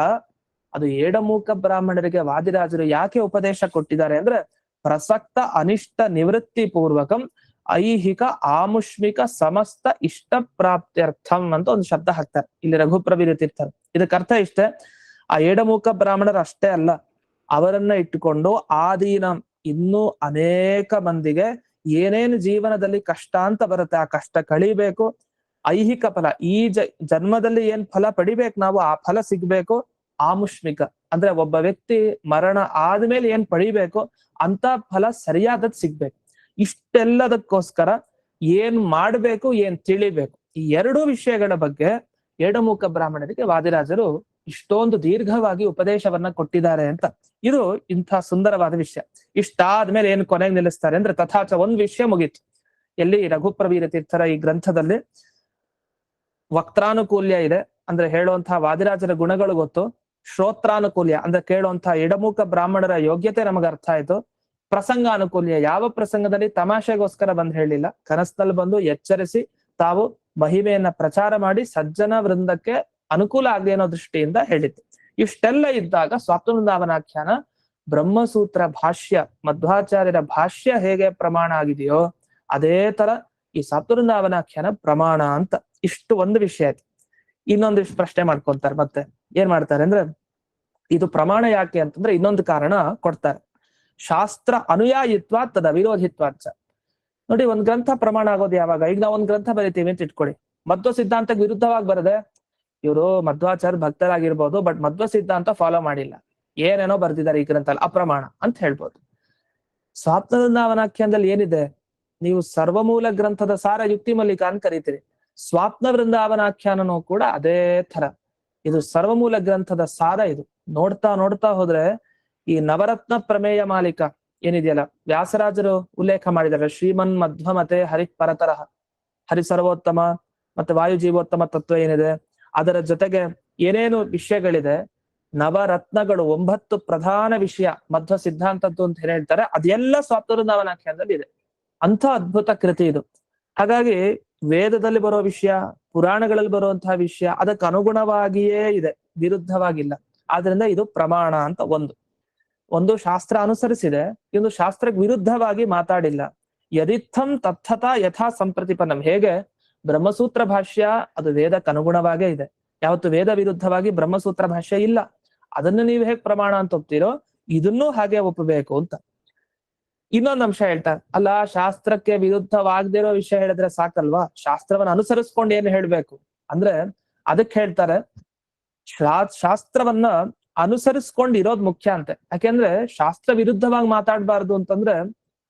ಅದು ಏಡಮೂಕ ಬ್ರಾಹ್ಮಣರಿಗೆ ವಾದಿರಾಜರು ಯಾಕೆ ಉಪದೇಶ ಕೊಟ್ಟಿದ್ದಾರೆ ಅಂದ್ರೆ ಪ್ರಸಕ್ತ ಅನಿಷ್ಟ ನಿವೃತ್ತಿ ಪೂರ್ವಕಂ ಐಹಿಕ ಆಮುಷ್ಮಿಕ ಸಮಸ್ತ ಇಷ್ಟ ಪ್ರಾಪ್ತ್ಯರ್ಥಂ ಅಂತ ಒಂದು ಶಬ್ದ ಹಾಕ್ತಾರೆ ಇಲ್ಲಿ ರಘುಪ್ರವೀರ ತೀರ್ಥರು. ಇದಕ್ಕೆ ಅರ್ಥ ಇಷ್ಟೇ, ಆ ಏಡಮೂಕ ಬ್ರಾಹ್ಮಣರು ಅಷ್ಟೇ ಅಲ್ಲ, ಅವರನ್ನ ಇಟ್ಟುಕೊಂಡು ಆದೀನ ಇನ್ನೂ ಅನೇಕ ಮಂದಿಗೆ ಏನೇನು ಜೀವನದಲ್ಲಿ ಕಷ್ಟ ಅಂತ ಬರುತ್ತೆ ಆ ಕಷ್ಟ ಕಳಿಬೇಕು, ಐಹಿಕ ಫಲ ಈ ಜನ್ಮದಲ್ಲಿ ಏನ್ ಫಲ ಪಡಿಬೇಕು ನಾವು ಆ ಫಲ ಸಿಗ್ಬೇಕು, ಆಮುಷ್ಮಿಕ ಅಂದ್ರೆ ಒಬ್ಬ ವ್ಯಕ್ತಿ ಮರಣ ಆದ್ಮೇಲೆ ಏನ್ ಪಡಿಬೇಕು ಅಂತ ಫಲ ಸರಿಯಾದದ್ ಸಿಗ್ಬೇಕು. ಇಷ್ಟೆಲ್ಲದಕ್ಕೋಸ್ಕರ ಏನ್ ಮಾಡ್ಬೇಕು ಏನ್ ತಿಳಿಬೇಕು ಈ 2 ವಿಷಯಗಳ ಬಗ್ಗೆ ಏಡಮೂಕ ಬ್ರಾಹ್ಮಣರಿಗೆ ವಾದಿರಾಜರು ಇಷ್ಟೊಂದು ದೀರ್ಘವಾಗಿ ಉಪದೇಶವನ್ನ ಕೊಟ್ಟಿದ್ದಾರೆ ಅಂತ. ಇದು ಇಂಥ ಸುಂದರವಾದ ವಿಷಯ. ಇಷ್ಟಾದ್ಮೇಲೆ ಏನ್ ಕೊನೆಗೆ ನಿಲ್ಲಿಸ್ತಾರೆ ಅಂದ್ರೆ ತಥಾಚ ಒಂದ್ ವಿಷಯ ಮುಗೀತು. ಎಲ್ಲಿ ರಘುಪ್ರವೀರ ತೀರ್ಥರ ಈ ಗ್ರಂಥದಲ್ಲಿ ವಕ್ತಾನುಕೂಲ್ಯ ಇದೆ, ಅಂದ್ರೆ ಹೇಳುವಂತಹ ವಾದಿರಾಜರ ಗುಣಗಳು ಗೊತ್ತು. ಶ್ರೋತ್ರಾನುಕೂಲ್ಯ ಅಂದ್ರೆ ಕೇಳುವಂತಹ ಎಡಮೂಕ ಬ್ರಾಹ್ಮಣರ ಯೋಗ್ಯತೆ ನಮಗೆ ಅರ್ಥ ಆಯ್ತು. ಪ್ರಸಂಗಾನುಕೂಲ್ಯ, ಯಾವ ಪ್ರಸಂಗದಲ್ಲಿ ತಮಾಷೆಗೋಸ್ಕರ ಬಂದು ಹೇಳಿಲ್ಲ, ಕನಸಿನಲ್ಲಿ ಬಂದು ಎಚ್ಚರಿಸಿ ತಾವು ಮಹಿಮೆಯನ್ನ ಪ್ರಚಾರ ಮಾಡಿ ಸಜ್ಜನ ವೃಂದಕ್ಕೆ ಅನುಕೂಲ ಆಗ್ಲಿ ಅನ್ನೋ ದೃಷ್ಟಿಯಿಂದ ಹೇಳಿತ್ತು. ಇಷ್ಟೆಲ್ಲ ಇದ್ದಾಗ ಸ್ವಾಪ್ತವೃಂದಾವನಾಖ್ಯಾನ ಬ್ರಹ್ಮಸೂತ್ರ ಭಾಷ್ಯ, ಮಧ್ವಾಚಾರ್ಯರ ಭಾಷ್ಯ ಹೇಗೆ ಪ್ರಮಾಣ ಆಗಿದೆಯೋ ಅದೇ ತರ ಈ ಸ್ವಾಪ್ತವೃಂದಾವನಾಖ್ಯಾನ ಪ್ರಮಾಣ ಅಂತ. ಇಷ್ಟು ಒಂದು ವಿಷಯ ಆಯ್ತು. ಇನ್ನೊಂದಿಷ್ಟು ಪ್ರಶ್ನೆ ಮಾಡ್ಕೊಂತಾರೆ. ಮತ್ತೆ ಏನ್ ಮಾಡ್ತಾರೆ ಅಂದ್ರೆ ಇದು ಪ್ರಮಾಣ ಯಾಕೆ ಅಂತಂದ್ರೆ ಇನ್ನೊಂದು ಕಾರಣ ಕೊಡ್ತಾರೆ. ಶಾಸ್ತ್ರ ಅನುಯಾಯಿತ್ವ ತದ ವಿರೋಧಿತ್ವಾಚ. ನೋಡಿ, ಒಂದ್ ಗ್ರಂಥ ಪ್ರಮಾಣ ಆಗೋದು ಯಾವಾಗ? ಈಗ ನಾವು ಒಂದ್ ಗ್ರಂಥ ಬರಿತೀವಿ ಅಂತ ಇಟ್ಕೊಳ್ಳಿ, ಮಧ್ವ ಸಿದ್ಧಾಂತಕ್ಕೆ ವಿರುದ್ಧವಾಗಿ ಬರದೆ, ಇವರು ಮಧ್ವಾಚಾರ್ಯ ಭಕ್ತರಾಗಿರ್ಬೋದು ಬಟ್ ಮಧ್ವ ಸಿದ್ಧಾಂತ ಫಾಲೋ ಮಾಡಿಲ್ಲ, ಏನೇನೋ ಬರ್ದಿದ್ದಾರೆ ಈ ಗ್ರಂಥ, ಅಪ್ರಮಾಣ ಅಂತ ಹೇಳ್ಬೋದು. ಸ್ವಾಪ್ನ ವೃಂದಾವನಾಖ್ಯಾನದಲ್ಲಿ ಏನಿದೆ? ನೀವು ಸರ್ವಮೂಲ ಗ್ರಂಥದ ಸಾರ ಯುಕ್ತಿ ಮಲ್ಲಿಕ ಅಂತ ಕರೀತೀರಿ. ಸ್ವಾಪ್ನ ವೃಂದಾವನಾಖ್ಯಾನನೂ ಕೂಡ ಅದೇ ತರ. ಇದು ಸರ್ವಮೂಲ ಗ್ರಂಥದ ಸಾರ. ಇದು ನೋಡ್ತಾ ನೋಡ್ತಾ ಹೋದ್ರೆ ಈ ನವರತ್ನ ಪ್ರಮೇಯ ಮಾಲಿಕ ಏನಿದೆಯಲ್ಲ, ವ್ಯಾಸರಾಜರು ಉಲ್ಲೇಖ ಮಾಡಿದ್ದಾರೆ, ಶ್ರೀಮನ್ ಮಧ್ವಮತೆ ಹರಿ ಪರತರಹ, ಹರಿ ಸರ್ವೋತ್ತಮ ಮತ್ತೆ ವಾಯು ಜೀವೋತ್ತಮ ತತ್ವ ಏನಿದೆ, ಅದರ ಜೊತೆಗೆ ಏನೇನು ವಿಷಯಗಳಿದೆ, ನವರತ್ನಗಳು 9 ಪ್ರಧಾನ ವಿಷಯ ಮಧ್ವ ಸಿದ್ಧಾಂತದ್ದು ಅಂತ ಹೇಳ್ತಾರೆ, ಅದೆಲ್ಲ ಸ್ವಾಪ್ನ ವೃಂದಾವನಾಖ್ಯಾನದಲ್ಲಿ ಇದೆ. ಅಂಥ ಅದ್ಭುತ ಕೃತಿ ಇದು. ಹಾಗಾಗಿ ವೇದದಲ್ಲಿ ಬರೋ ವಿಷಯ, ಪುರಾಣಗಳಲ್ಲಿ ಬರುವಂತಹ ವಿಷಯ ಅದಕ್ಕೆ ಅನುಗುಣವಾಗಿಯೇ ಇದೆ, ವಿರುದ್ಧವಾಗಿಲ್ಲ. ಆದ್ರಿಂದ ಇದು ಪ್ರಮಾಣ ಅಂತ ಒಂದು ಶಾಸ್ತ್ರ ಅನುಸರಿಸಿದೆ, ಇನ್ನೊಂದು ಶಾಸ್ತ್ರಕ್ಕೆ ವಿರುದ್ಧವಾಗಿ ಮಾತಾಡಿಲ್ಲ. ಯದಿತ್ತಂ ತಥತಾ ಯಥಾ ಸಂಪ್ರತಿಪನ್ನಂ. ಹೇಗೆ ಬ್ರಹ್ಮಸೂತ್ರ ಭಾಷ್ಯ ಅದು ವೇದಕ್ಕೆ ಅನುಗುಣವಾಗೇ ಇದೆ, ಯಾವತ್ತು ವೇದ ವಿರುದ್ಧವಾಗಿ ಬ್ರಹ್ಮಸೂತ್ರ ಭಾಷ್ಯ ಇಲ್ಲ. ಅದನ್ನು ನೀವು ಹೇಗೆ ಪ್ರಮಾಣ ಅಂತ ಒಪ್ತೀರೋ ಇದನ್ನೂ ಹಾಗೆ ಒಪ್ಪಬೇಕು ಅಂತ. ಇನ್ನೊಂದು ಅಂಶ ಹೇಳ್ತಾರೆ, ಅಲ್ಲ ಶಾಸ್ತ್ರಕ್ಕೆ ವಿರುದ್ಧವಾಗದಿರೋ ವಿಷಯ ಹೇಳಿದ್ರೆ ಸಾಕಲ್ವಾ, ಶಾಸ್ತ್ರವನ್ನು ಅನುಸರಿಸ್ಕೊಂಡು ಏನು ಹೇಳ್ಬೇಕು ಅಂದ್ರೆ ಅದಕ್ಕೆ ಹೇಳ್ತಾರೆ, ಶಾಸ್ತ್ರವನ್ನ ಅನುಸರಿಸ್ಕೊಂಡು ಇರೋದು ಮುಖ್ಯ ಅಂತೆ. ಯಾಕೆಂದ್ರೆ ಶಾಸ್ತ್ರ ವಿರುದ್ಧವಾಗಿ ಮಾತಾಡ್ಬಾರ್ದು ಅಂತಂದ್ರೆ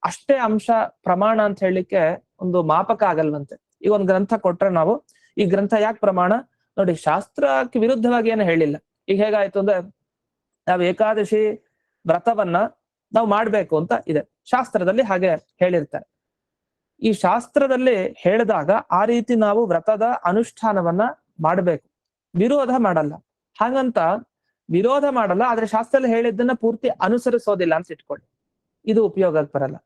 ಅಷ್ಟೇ ಅಂಶ ಪ್ರಮಾಣ ಅಂತ ಹೇಳಲಿಕ್ಕೆ ಒಂದು ಮಾಪಕ ಆಗಲ್ವಂತೆ. ಈಗ ಒಂದು ಗ್ರಂಥ ಕೊಟ್ರೆ ನಾವು ಈ ಗ್ರಂಥ ಯಾಕೆ ಪ್ರಮಾಣ ನೋಡಿ, ಶಾಸ್ತ್ರಕ್ಕೆ ವಿರುದ್ಧವಾಗಿ ಏನು ಹೇಳಿಲ್ಲ. ಈಗ ಹೇಗಾಯ್ತು ಅಂದ್ರೆ, ನಾವು ಏಕಾದಶಿ ವ್ರತವನ್ನ ನಾವು ಮಾಡ್ಬೇಕು ಅಂತ ಇದೆ, ಶಾಸ್ತ್ರದಲ್ಲಿ ಹಾಗೆ ಹೇಳಿರ್ತಾರೆ. ಈ ಶಾಸ್ತ್ರದಲ್ಲಿ ಹೇಳಿದಾಗ ಆ ರೀತಿ ನಾವು ವ್ರತದ ಅನುಷ್ಠಾನವನ್ನ ಮಾಡಬೇಕು, ವಿರೋಧ ಮಾಡಲ್ಲ. ಹಾಗಂತ ವಿರೋಧ ಮಾಡಲ್ಲ, ಆದ್ರೆ ಶಾಸ್ತ್ರದಲ್ಲಿ ಹೇಳಿದ್ದನ್ನ ಪೂರ್ತಿ ಅನುಸರಿಸೋದಿಲ್ಲ ಅಂತ ಇಟ್ಕೊಳ್ಳಿ, ಇದು ಉಪಯೋಗಕ್ಕೆ ಬರಲ್ಲ.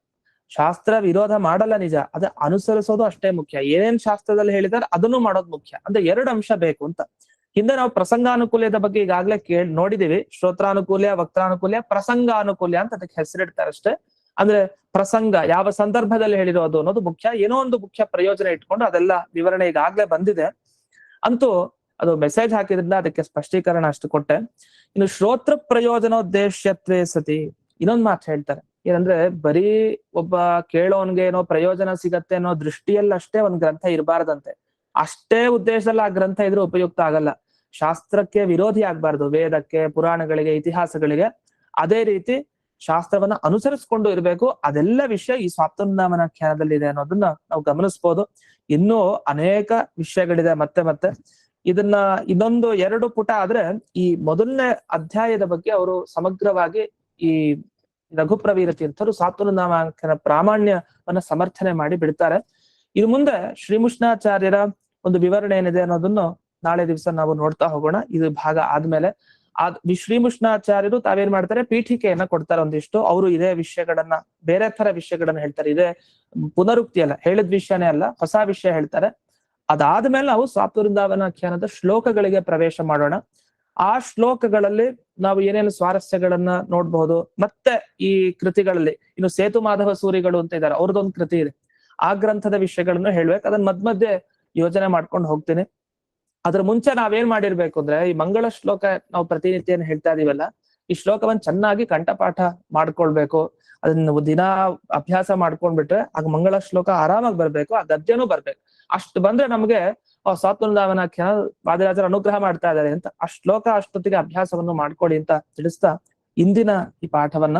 ಶಾಸ್ತ್ರ ವಿರೋಧ ಮಾಡಲ್ಲ ನಿಜ, ಅದ ಅನುಸರಿಸೋದು ಅಷ್ಟೇ ಮುಖ್ಯ. ಏನೇನ್ ಶಾಸ್ತ್ರದಲ್ಲಿ ಹೇಳಿದಾರೆ ಅದನ್ನು ಮಾಡೋದು ಮುಖ್ಯ. ಅಂದ್ರೆ 2 ಅಂಶ ಬೇಕು ಅಂತ. ಹಿಂದೆ ನಾವು ಪ್ರಸಂಗಾನುಕೂಲ್ಯದ ಬಗ್ಗೆ ಈಗಾಗಲೇ ನೋಡಿದೀವಿ. ಶ್ರೋತ್ರಾನುಕೂಲ್ಯ, ವಕ್ತಾನುಕೂಲ್ಯ, ಪ್ರಸಂಗಾನುಕೂಲ್ಯ ಅಂತ ಅದಕ್ಕೆ ಹೆಸರಿಡ್ತಾರೆ ಅಷ್ಟೇ. ಅಂದ್ರೆ ಪ್ರಸಂಗ ಯಾವ ಸಂದರ್ಭದಲ್ಲಿ ಹೇಳಿರೋದು ಅನ್ನೋದು ಮುಖ್ಯ, ಏನೋ ಒಂದು ಮುಖ್ಯ ಪ್ರಯೋಜನ ಇಟ್ಕೊಂಡು ಅದೆಲ್ಲ ವಿವರಣೆ ಈಗಾಗ್ಲೇ ಬಂದಿದೆ. ಅಂತೂ ಅದು ಮೆಸೇಜ್ ಹಾಕಿದ್ರಿಂದ ಅದಕ್ಕೆ ಸ್ಪಷ್ಟೀಕರಣ ಅಷ್ಟು ಕೊಟ್ಟೆ. ಇನ್ನು ಶ್ರೋತ್ರ ಪ್ರಯೋಜನೋದ್ದೇಶ್ಯತ್ವೇ ಸತಿ ಇನ್ನೊಂದು ಮಾತು ಹೇಳ್ತಾರೆ, ಏನಂದ್ರೆ ಬರೀ ಒಬ್ಬ ಕೇಳೋನ್ಗೆ ಏನೋ ಪ್ರಯೋಜನ ಸಿಗತ್ತೆ ಅನ್ನೋ ದೃಷ್ಟಿಯಲ್ಲಷ್ಟೇ ಒಂದ್ ಗ್ರಂಥ ಇರಬಾರ್ದಂತೆ. ಅಷ್ಟೇ ಉದ್ದೇಶದಲ್ಲಿ ಆ ಗ್ರಂಥ ಇದ್ರೆ ಉಪಯುಕ್ತ ಆಗಲ್ಲ. ಶಾಸ್ತ್ರಕ್ಕೆ ವಿರೋಧಿ ಆಗ್ಬಾರ್ದು, ವೇದಕ್ಕೆ, ಪುರಾಣಗಳಿಗೆ, ಇತಿಹಾಸಗಳಿಗೆ. ಅದೇ ರೀತಿ ಶಾಸ್ತ್ರವನ್ನ ಅನುಸರಿಸ್ಕೊಂಡು ಇರಬೇಕು. ಅದೆಲ್ಲ ವಿಷಯ ಈ ಸ್ವಾಪ್ನ ವೃಂದಾವನಾಖ್ಯಾನದಲ್ಲಿ ಇದೆ ಅನ್ನೋದನ್ನ ನಾವು ಗಮನಿಸ್ಬೋದು. ಇನ್ನೂ ಅನೇಕ ವಿಷಯಗಳಿದೆ ಮತ್ತೆ ಇದನ್ನ ಇನ್ನೊಂದು 2 ಪುಟ ಆದ್ರೆ ಈ ಮೊದಲನೇ ಅಧ್ಯಾಯದ ಬಗ್ಗೆ ಅವರು ಸಮಗ್ರವಾಗಿ ಈ ರಘುಪ್ರವೀರ ತೀರ್ಥರು ಸ್ವಾಪ್ನ ವೃಂದಾವನಾಖ್ಯಾನ ಪ್ರಾಮಾಣ್ಯವನ್ನ ಸಮರ್ಥನೆ ಮಾಡಿ ಬಿಡ್ತಾರೆ. ಇನ್ನು ಮುಂದೆ ಶ್ರೀಮುಷ್ಣಾಚಾರ್ಯರ ಒಂದು ವಿವರಣೆ ಏನಿದೆ ಅನ್ನೋದನ್ನು ನಾಳೆ ದಿವಸ ನಾವು ನೋಡ್ತಾ ಹೋಗೋಣ. ಇದು ಭಾಗ ಆದ್ಮೇಲೆ ಶ್ರೀಮುಷ್ಣಾಚಾರ್ಯರು ತಾವೇನ್ ಮಾಡ್ತಾರೆ, ಪೀಠಿಕೆಯನ್ನ ಕೊಡ್ತಾರೆ ಒಂದಿಷ್ಟು. ಅವರು ಇದೇ ವಿಷಯಗಳನ್ನ, ಬೇರೆ ತರ ವಿಷಯಗಳನ್ನ ಹೇಳ್ತಾರೆ. ಇದೇ ಪುನರುಕ್ತಿ ಅಲ್ಲ, ಹೇಳಿದ ವಿಷಯನೇ ಅಲ್ಲ, ಹೊಸ ವಿಷಯ ಹೇಳ್ತಾರೆ. ಅದಾದ್ಮೇಲೆ ನಾವು ಸ್ವಾಪ್ನ ವೃಂದಾವನಾಖ್ಯಾನದ ಶ್ಲೋಕಗಳಿಗೆ ಪ್ರವೇಶ ಮಾಡೋಣ. ಆ ಶ್ಲೋಕಗಳಲ್ಲಿ ನಾವು ಏನೇನು ಸ್ವಾರಸ್ಯಗಳನ್ನ ನೋಡ್ಬಹುದು. ಮತ್ತೆ ಈ ಕೃತಿಗಳಲ್ಲಿ ಇನ್ನು ಸೇತು ಮಾಧವ ಸೂರಿಗಳು ಅಂತ ಇದ್ದಾರೆ, ಅವ್ರದ್ದೊಂದು ಕೃತಿ ಇದೆ, ಆ ಗ್ರಂಥದ ವಿಷಯಗಳನ್ನು ಹೇಳ್ಬೇಕು. ಅದನ್ನ ಮಧ್ಯೆ ಯೋಜನೆ ಮಾಡ್ಕೊಂಡು ಹೋಗ್ತೀನಿ. ಅದ್ರ ಮುಂಚೆ ನಾವೇನ್ ಮಾಡಿರ್ಬೇಕು ಅಂದ್ರೆ, ಈ ಮಂಗಳ ಶ್ಲೋಕ ನಾವು ಪ್ರತಿನಿತ್ಯ ಹೇಳ್ತಾ ಇದೀವಲ್ಲ, ಈ ಶ್ಲೋಕವನ್ನ ಚೆನ್ನಾಗಿ ಕಂಠಪಾಠ ಮಾಡ್ಕೊಳ್ಬೇಕು. ಅದನ್ನ ದಿನ ಅಭ್ಯಾಸ ಮಾಡ್ಕೊಂಡ್ಬಿಟ್ರೆ ಆಗ ಮಂಗಳ ಶ್ಲೋಕ ಆರಾಮಾಗಿ ಬರ್ಬೇಕು, ಆ ಗದ್ಯನೂ ಬರ್ಬೇಕು. ಅಷ್ಟು ಬಂದ್ರೆ ನಮ್ಗೆ ಸ್ವಾಪ್ನ ವೃಂದಾವನಾಖ್ಯಾನ ವಾದಿರಾಜರ ಅನುಗ್ರಹ ಮಾಡ್ತಾ ಇದ್ದಾರೆ ಅಂತ. ಆ ಶ್ಲೋಕ ಅಷ್ಟೊತ್ತಿಗೆ ಅಭ್ಯಾಸವನ್ನು ಮಾಡ್ಕೊಳ್ಳಿ ಅಂತ ತಿಳಿಸ್ತಾ ಇಂದಿನ ಈ ಪಾಠವನ್ನ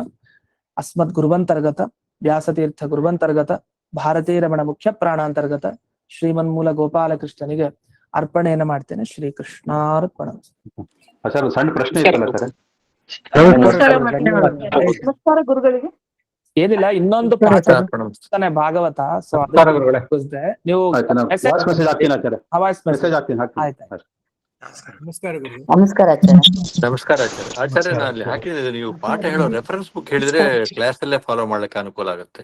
ಅಸ್ಮದ್ ಗುರುವಂತರ್ಗತ ವ್ಯಾಸತೀರ್ಥ ಗುರುವಂತರ್ಗತ ಭಾರತೀ ರಮಣ ಮುಖ್ಯ ಪ್ರಾಣಾಂತರ್ಗತ ಶ್ರೀಮನ್ಮೂಲ ಗೋಪಾಲಕೃಷ್ಣನಿಗೆ ಅರ್ಪಣೆಯನ್ನ ಮಾಡ್ತೇನೆ. ಶ್ರೀಕೃಷ್ಣಾರ್ಪಣ. ಸಣ್ಣ ಪ್ರಶ್ನೆ ಗುರುಗಳಿಗೆ ಏನಿಲ್ಲ, ಇನ್ನೊಂದು ಪಾಠ ಭಾಗವತ. ಸೊ ನೀವು ನಮಸ್ಕಾರ ಆಚಾರ್ಯ. ನಾನು ಹಾಕಿದ್ರೆ ನೀವು ಪಾಠ ಹೇಳೋ ರೆಫರೆನ್ಸ್ ಬುಕ್ ಹೇಳಿದ್ರೆ ಕ್ಲಾಸ್ ಅಲ್ಲೇ ಫಾಲೋ ಮಾಡ್ಲಿಕ್ಕೆ ಅನುಕೂಲ ಆಗುತ್ತೆ.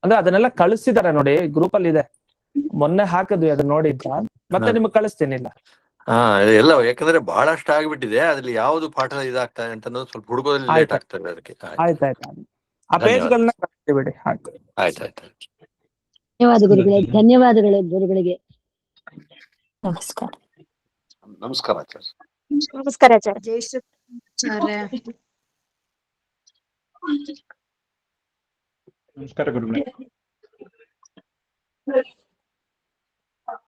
ಅಂದ್ರೆ ಅದನ್ನೆಲ್ಲ ಕಳಿಸಿದಾರೆ ನೋಡಿ, ಗ್ರೂಪ್ ಅಲ್ಲಿ ಇದೆ, ಮೊನ್ನೆ ಹಾಕಿದ್ವಿ, ಅದನ್ನ ನೋಡಿದ್ರ ಮತ್ತೆ ನಿಮ್ಗೆ ಕಳಿಸ್ತೇನಿಲ್ಲ. ಎಲ್ಲ ಯಾಕಂದ್ರೆ ಬಹಳಷ್ಟು ಆಗ್ಬಿಟ್ಟಿದೆ, ಅದ್ರಲ್ಲಿ ಯಾವ್ದು ಪಾಠ ಇದಾಗ್ತದೆ ಅಂತ ಸ್ವಲ್ಪ ಹುಡುಗೋದ್ರಲ್ಲಿ ಲೇಟ್ ಆಗ್ತದೆ. ಅದಕ್ಕೆ ಆಯ್ತಾಯ್ತು, ಆ ಪೇಜ್ಗಳನ್ನ ಬಿಡಿ. ಆಯ್ತಾಯ್ತು. ಧನ್ಯವಾದಗಳು ಗುರುಗಳಿಗೆ. ನಮಸ್ಕಾರ ಆಚಾರ್ಯ. ನಮಸ್ಕಾರ ಆಚಾರ್ಯ. ಜೈ ಶ್ರೀ ಆಚಾರ್ಯ. ನಮಸ್ಕಾರ ಗುರುಗಳೇ.